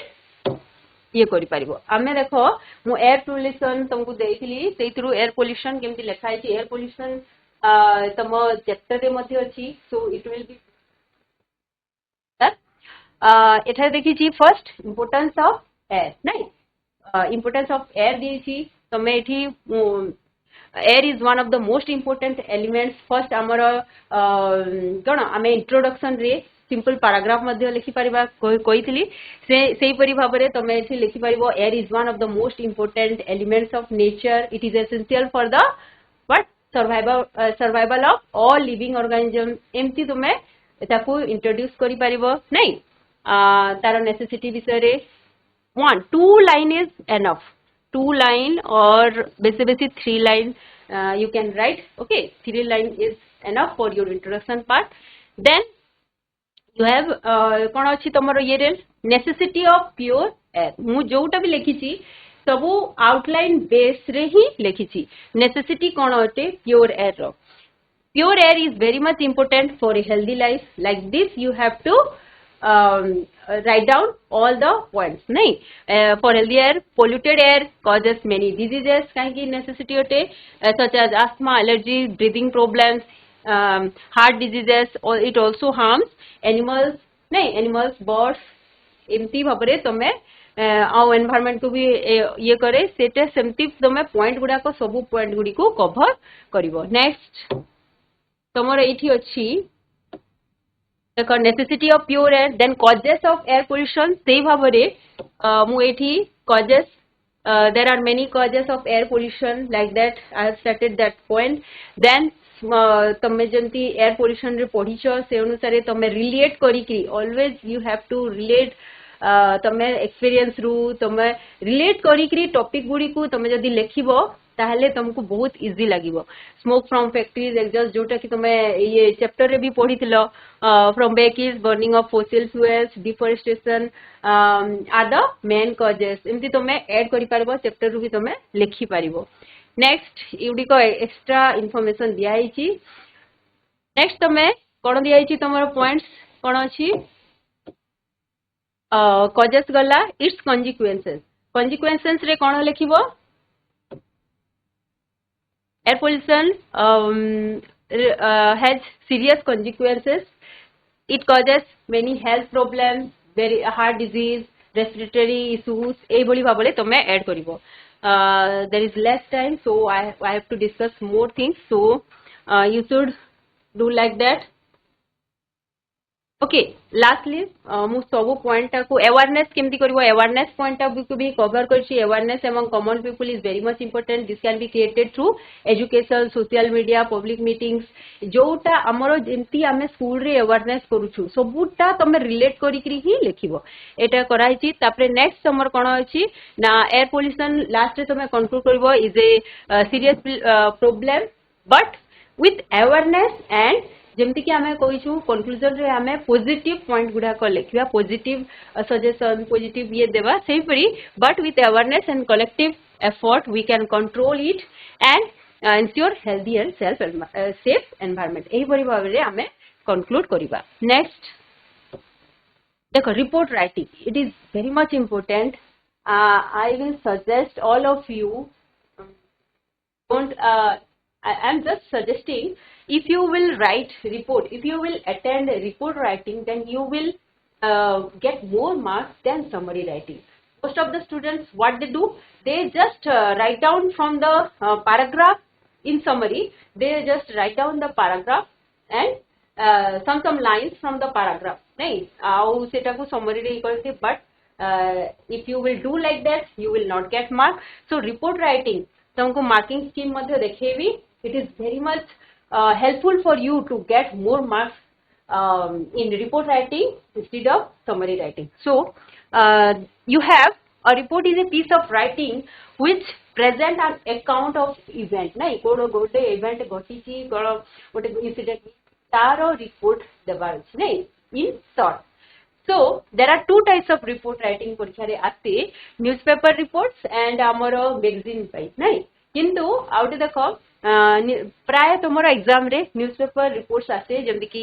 ये करि परिबो आमे देखो मु एयर पोल्यूशन तुमको देइथिली सेइथरु एयर पोल्यूशन केमति लेखा है एयर पोल्यूशन तम चैप्टर रे मध्ये अछि सो इट विल बी एठारे देखिछि फर्स्ट इंपोर्टेंस ऑफ एयर नाइ इंपोर्टेंस ऑफ एयर देइछि तमे एठी air is one of the most important elements first हमर कोन आमे इंट्रोडक्शन रे सिंपल पैराग्राफ मध्ये लिखि परिबा कहिथिली सेही परि भाबरे तमे एठी लिखि परिबो air is one of the most important elements of nature it is essential for the what survival of all living organism एमती तुमे ताकू इंट्रोड्यूस करि परिबो नै तार नेसेसिटी विषय रे 2 लाइन इज एनफ 2 लाइन और बेसी 3 line you can write okay 3 line is enough for your introduction part then you have कोन अछि तमरो ये रे नेसेसिटी ऑफ प्योर एयर मु जोटा भी लिखिछि सबु आउटलाइन बेस रे ही लिखिछि नेसेसिटी कोन अटे प्योर एयर रो pure air is very much important for a healthy life like this you have to write down all the points nahi for healthy air polluted air causes many diseases kahi necessity ote such as asthma allergy breathing problems heart diseases or it also harms animals nahi animals birds एमती भाबरे तमे आ environment को भी ये करे सेटे सेमती तमे point गुडा को सब पॉइंट गुडी को कवर करिवो नेक्स्ट तमरो एठी अछि देखो necessity of pure air then causes of air pollution से भाबरे मु एठी causes there are many causes of air pollution like that I have stated that point then तमे जंती एयर पोल्यूशन रे पढिछो से अनुसार तमे रिलेट करी की always you have to relate तमे एक्सपीरियंस रु तमे रिलेट करी की टॉपिक गुडी को तमे जदी लेखिबो ताहले तुमको बहुत इजी लागिबो स्मोक फ्रॉम फैक्ट्रीज एग्जॉस्ट जोटा कि तमे ये चैप्टर रे भी पढिथिलो from vehicles burning of fossil fuels deforestation are the main causes एमती तमे ऐड करि पारबो चैप्टर रु भी तमे लेखि पारिबो नेक्स्ट युडी को एक्स्ट्रा इंफॉर्मेशन दिया हिची नेक्स्ट तमे कोन दिया हिची तमरो पॉइंट्स कोन अछि कॉजेस गला इट्स कॉन्सिक्वेंसेस रे कोन लिखिबो air pollution has serious consequences it causes many health problems very heart disease respiratory issues ei boli bhabale tome add karibo there is less time so I have to discuss more things so you should do like that okay lastly मु सब point को awareness केमती करबो awareness point को भी cover करछि awareness among common people is very much important this can be created through education social media public meetings जोटा हमरो जेंती हमें स्कूल रे अवेयरनेस करूछु सबुटा तमे रिलेट करी करी ही लेखिबो एटा कराइछि तापरे नेक्स्ट समर कोन अछि ना एयर पोल्यूशन लास्ट रे तमे कंक्लूड करबो is a serious problem but with awareness and जेमती कि हमें कहिछु कंक्लूजन रे हमें पॉजिटिव पॉइंट गुडा को लिखिबा पॉजिटिव सजेशन पॉजिटिव ये देबा सेही परी but with awareness and collective effort we can control it and ensure healthy and safe environment एही परी भाबरे हमें कंक्लूड करिबा नेक्स्ट देखो report writing it is very much important I will suggest all of you don't I am just suggesting if you will write report if you will attend report writing then you will get more marks than summary writing most of the students what they do they just write down from the paragraph in summary they just write down the paragraph and some lines from the paragraph nahi au seta ko summary re karti but if you will do like that you will not get mark so report writing तुमको marking scheme मध्ये देखेबी it is very much helpful for you to get more marks in report writing instead of summary writing so you have a report is a piece of writing which present an account of event nahi kodo gote event gotichi kodo gote incident taro report debar nahi in short So there are two types of report writing परीक्षा रे आते newspaper reports and आमर magazine पाई नहीं किंतु out देखो प्राय तुम exam रे न्यूज़पेपर रिपोर्ट्स आसे जमती कि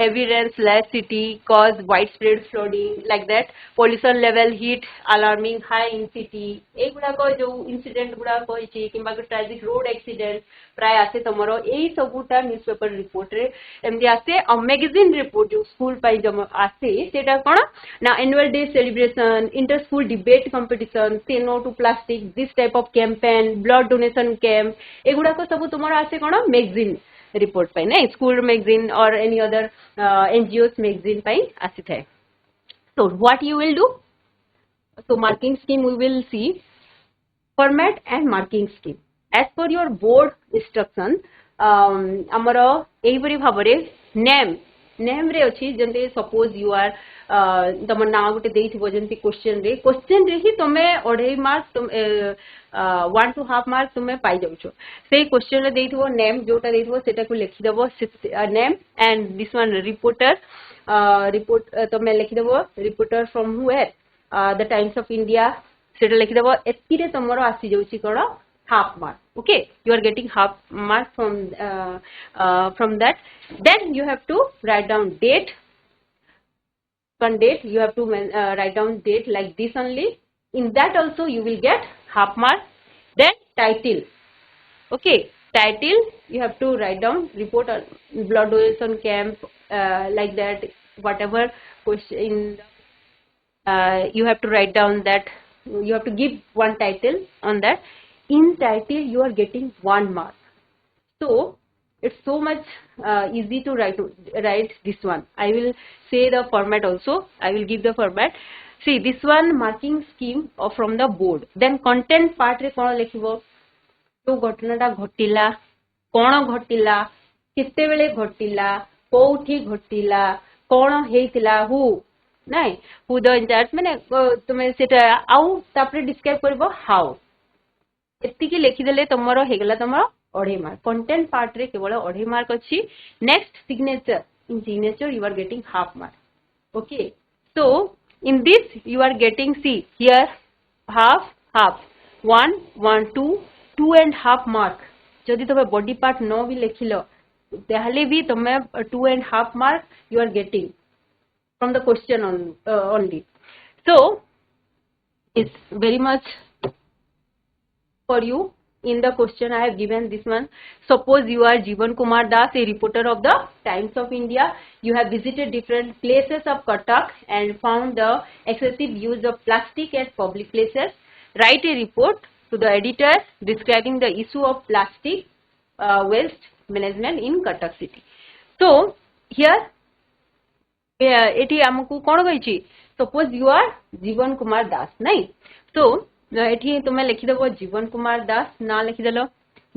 heavy rain slash city cause widespread flooding like that pollution level hit alarming high in city a गुड़ाक जो इंसिडेंट गुड़ाक कि ट्राजिक रोड एक्सीडेंट प्राय आसे तुम यही सबूटा न्यूज़पेपर रिपोर्ट रे एमती आसे मैगजीन रिपोर्ट जो स्कूल पाई जब आसे सेटा कौन ना annual day celebration inter school debate competition से no to plastic this type of campaign blood donation camp एगुड़ाक सब तुम आसे कौन मैगजीन रिपोर्ट पाई ना स्कूल मैगजीन और एनी अदर एनजीओस मैगजीन पाई आसी थाए so what you will do so marking scheme we will see format and marking scheme as per your board instruction amar ei pari bhabare name रे अछि जंते suppose you are तम ना गोटे देइथिबो जंती question रे ही तमे 2.5 मार्क तुम 1.5 मार्क तुमे पाई जाउछो से क्वेश्चन रे देइथिबो नेम जोटा देइथिबो सेटा को लिखि देबो name and this one reporter report तमे लिखि देबो reporter from where the Times of India सेटा लिखि देबो एति रे तमरो आसी जाउछि कोन half mark. Okay, you are getting half mark from that. Then you have to write down date. One date you have to write down date like this only. In that also you will get half mark. Then title. Okay, title you have to write down report on blood donation camp like that. Whatever question you have to write down that. You have to give one title on that. In title you are getting 1 mark, so it's so much easy to write this one. I will say the format also. I will give the format. See this one marking scheme from the board. Then content part रे कोन लिखिबो तो घटनाटा घटिला कोन घटिला केते बेले घटिला कोठी घटिला कोन हेतिला who नाही who the in charge माने तुमे सेटा आउ तापर डिस्क्राइब करबो हाउ एतिकी लिखिदेले तुमरो हेगला तुमरो 2.5 मार्क कंटेंट पार्ट रे केवल 2.5 मार्क अछि next signature in signature you are getting half mark okay so in this you are getting see here half 1 1 2 2.5 mark जदि तमे बॉडी पार्ट न भी लिखिलो ताहले भी तमे 2.5 mark you are getting from the question only so it's very much for you. In the question I have given this one. Suppose you are Jeevan Kumar Das, a reporter of the Times of India. You have visited different places of Cuttack and found the excessive use of plastic at public places. Write a report to the editor describing the issue of plastic waste management in Cuttack city. So here एटी हमकु कोन कहिछि suppose you are Jeevan Kumar Das नाइ so एठी तुमे लिखि देबो जीवन कुमार दास ना लिखि देलो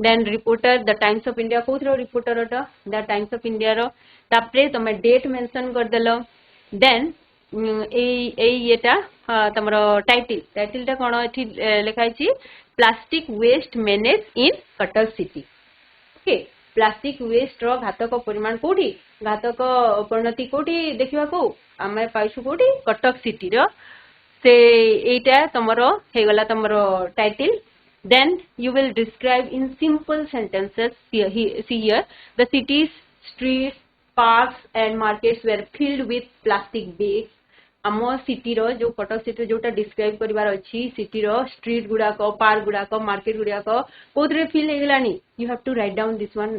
then reporter the Times of India कोथरो रिपोर्टर अटा द टाइम्स ऑफ इंडिया रो तापरे तुमे डेट मेंशन कर देलो देन एटा तमरो टाइटल ता कोन एठी लिखाइ छि plastic waste manage in Cuttack city okay plastic waste रो घातक परिमाण कोठी घातक परिणति कोठी देखिबा को आमे पाइछु कोठी कटक सिटी रो से एटा तमरो हेगला तमरो title then you will describe in simple sentences see here the cities streets parks and markets were filled with plastic bags आमो सिटी रो जो कटक सिटी जोटा डिस्क्राइब करिवार अछि सिटी रो स्ट्रीट गुडा को पार्क गुडा को मार्केट गुडा को कोथरे fill हेगलानी you have to write down this one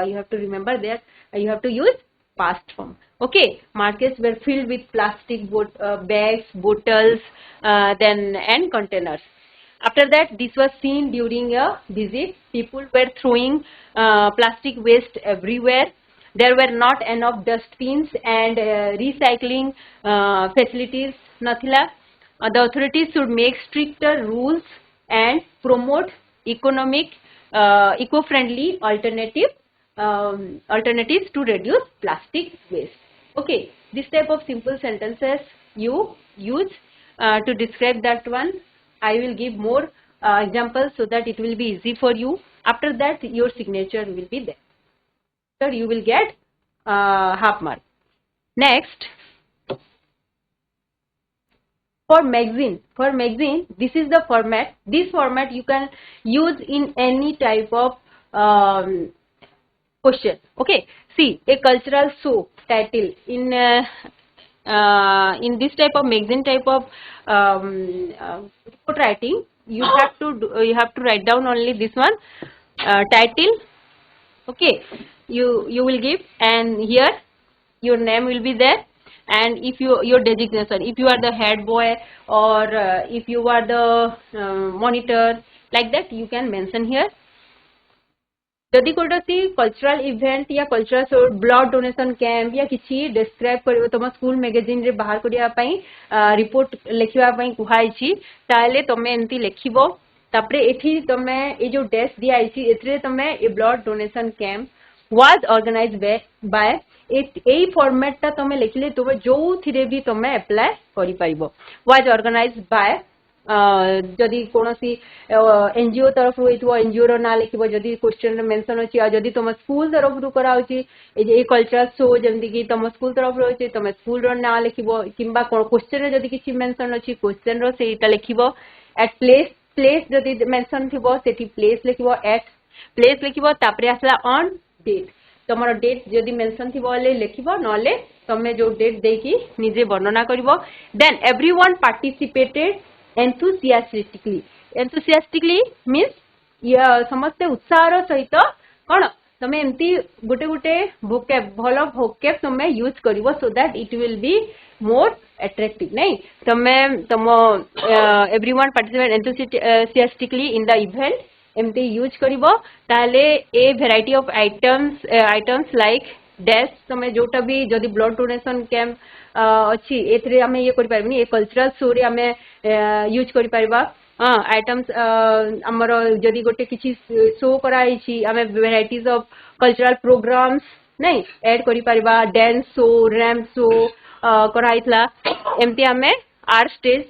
you have to remember that you have to use past form. Okay, markets were filled with plastic bags, bottles, then and containers. After that, this was seen during a visit. People were throwing plastic waste everywhere. There were not enough dustbins and recycling facilities. Nathila. The authorities should make stricter rules and promote eco-friendly alternatives to reduce plastic waste. Okay, this type of simple sentences you use to describe that one. I will give more examples so that it will be easy for you. After that your signature will be there. So you will get half mark. Next For magazine, this is the format. This format you can use in any type of question. Okay, see, a cultural show title in this type of magazine type of report writing, you have to write down only this one title. Okay, you will give, and here your name will be there, and if your designation, if you are the head boy or if you are the monitor, like that you can mention here. जदि कोटसी cultural event या cultural show blood donation camp या किसी describe करिवो तुम school magazine रे बाहर करिया पई report लिखिबा पई कुहाई छी ताले तमे एंती लिखिबो तापरे एठी तमे ए जो डेस्क दिया आइछि एतरे तमे a blood donation camp was organised by a format ता तमे लिखले तमे जो थिरे भी तमे अप्लाई करि पाइबो वाज ऑर्गेनाइज्ड बाय जदि कोनोसी एनजीओ तरफ रु एनजीओ रो ना लिखिबो जदि क्वेश्चन रे मेंशन अछि आ जदि तुम स्कूल तरफ रु करा होछि ए कल्चरल शो जेमति कि तुम स्कूल तरफ रु अछि तुम स्कूल रो ना लिखिबो किबा क्वेश्चन रे जदि किछि मेंशन अछि क्वेश्चन रो सेटा लिखिबो एट प्लेस जदि मेंशन थिबो सेठी प्लेस लिखिबो एट प्लेस लिखिबो तापरे आसला ऑन डेट तमरो डेट जदि मेंशन थिबो ले लिखिबो नले तमे जो डेट देकी निजे वर्णना करिवो then everyone participated enthusiastically means समस्ते उत्साह सहित कौन तमे एमती गोटे गोटे vocab भलो vocab तमे यूज करिवो so that it will be more attractive नहीं तमे तम everyone participate enthusiastically in the event एमती यूज करिवो ताले a variety of items like dash तमे जोटा भी जदि ब्लड डोनेशन कैंप अच्छी एथरे आमे ये करि परबनी ए कल्चरल शो रे आमे यूज करि परबा आइटम्स हमर जदि गोटे किछि शो कराई छी आमे वैरायटीज ऑफ कल्चरल प्रोग्राम्स नहीं ऐड करि परबा डांस शो रैम्प शो कराइतला एमती आमे आर स्टेज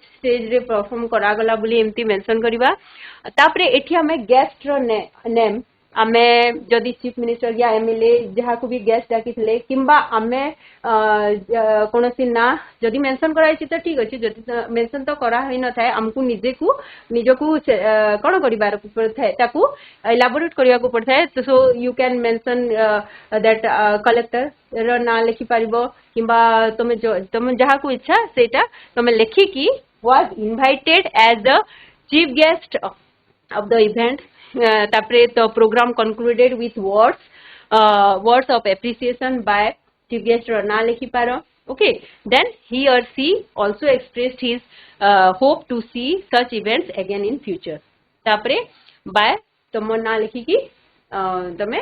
रे परफॉर्म करा गला बोली एमती मेंशन करिबा तापरे एठी आमे गेस्ट रो नेम आमे जदि चीफ मिनिस्टर या एमएलए जहा को भी गेस्ट डाकिथिले किंबा आमे कोनोसी ना जदि मेंशन कराई छी त ठीक अछि जदि मेंशन तो करा होई न थाए हमकु निजको कोन करिबार पड़थाय ताकू एलाबोरेट करिया को पड़थाय so you can mention that collector रो ना लिखि पारिबो किंबा तुम जहा को इच्छा सेटा तुम लिखि की was invited as the chief guest of the event tapre the program concluded with words of appreciation by chief guest na likhi paro okay then he or she also expressed his hope to see such events again in future tapre by tomo na likhi ki tame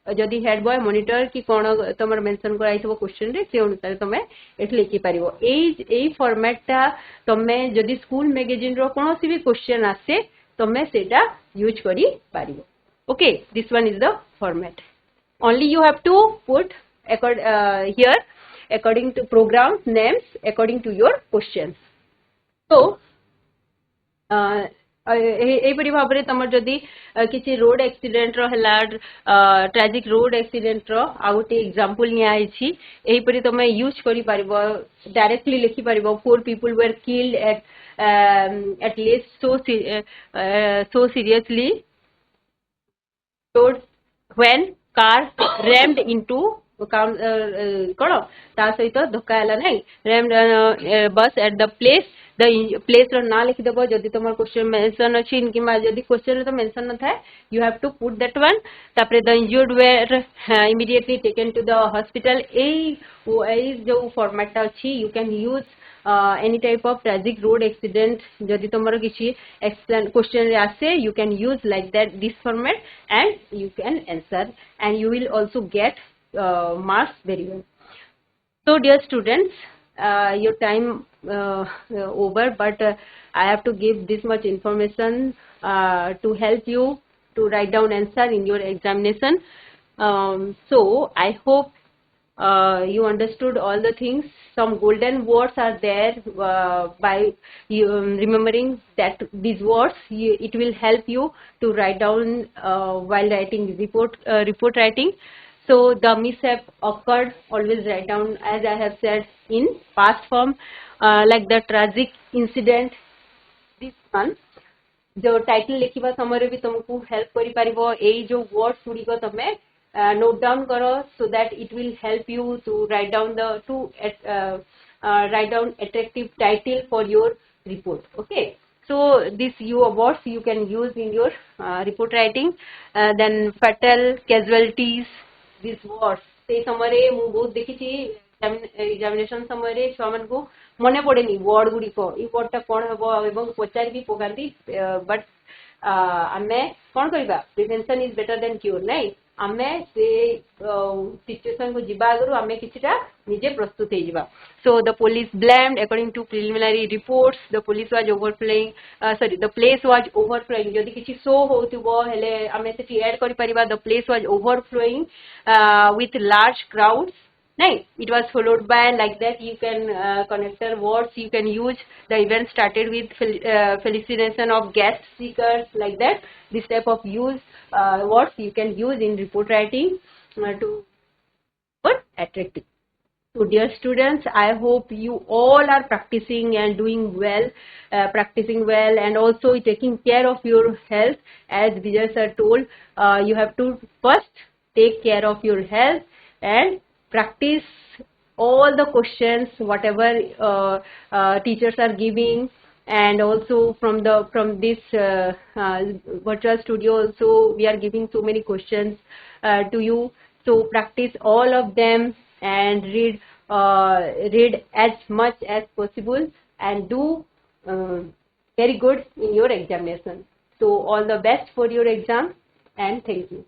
जदि head boy monitor की कोन तमर mention कराई थबो question रे से अनुसार तमे eight लिखि पारिबो एई format ता तमे जदि स्कूल मैगजीन रो कोनोसी भी क्वेश्चन आसे तमे सेटा यूज करी पारिबो okay this one is the format only you have to put here according to program names according to your questions so ए परि भाबरे तमर जदि किछि रोड एक्सीडेंट रो हला ट्रेजिक रोड एक्सीडेंट रो आउटे एग्जांपल नि आइ छी एही परि तमे यूज करी पारिबो डायरेक्टली लिखि पारिबो 4 people were killed at least so seriously when car rammed into कोन ता सहित धक्का हला नै rammed bus at the place रो ना लिखि देबो जदि तमर क्वेश्चन मेंशन अछि किमा जदि क्वेश्चन रे तो मेंशन न थाए you have to put that one तापरे the injured were immediately taken to the hospital ए जो फॉर्मेट अछि you can use any type of tragic road accident जदि तमरो किछि एक्सप्लेन क्वेश्चन रे आसे you can use like that this format and you can answer and you will also get marks very well so dear students your time over but I have to give this much information to help you to write down answer in your examination so I hope you understood all the things some golden words are there by you remembering that these words it will help you to write down while writing report writing so the mishap occurred always write down as I have said in past form like the tragic incident, this one. जो title लिखिबा समय भी तुमको help करि परिबो एई जो words गुडी को तमे note down करो so that it will help you to write down attractive title for your report. Okay, so this words you can use in your report writing. Then fatal casualties, these words से समय मु बहुत देखिछि examination समय छुआ मन को मने पड़ेनी word गुडी को ई वर्ड टा कोन हबो एवं पचार भी पकांती बट आमे कोन करबा prevention is better than cure नहीं आमे से सिचुएशन को जिबा आगरु आमे किछटा निजे प्रस्तुत हे जिबा. So the police blamed according to preliminary reports the police was overflowing the place was overflowing जदि किछि शो होतिबो हेले आमे सेठी ऐड करि परिबा the place was overflowing with large crowds. Right, it was followed by like that. You can connector words you can use. The event started with felicitation of guest speakers like that. This type of words you can use in report writing to attractive. So dear students, I hope you all are practicing and doing well, and also taking care of your health. As Vijay sir told, you have to first take care of your health and practice all the questions whatever teachers are giving, and also from this virtual studio also we are giving so many questions to you. So practice all of them and read as much as possible and do very good in your examination. So all the best for your exam and thank you.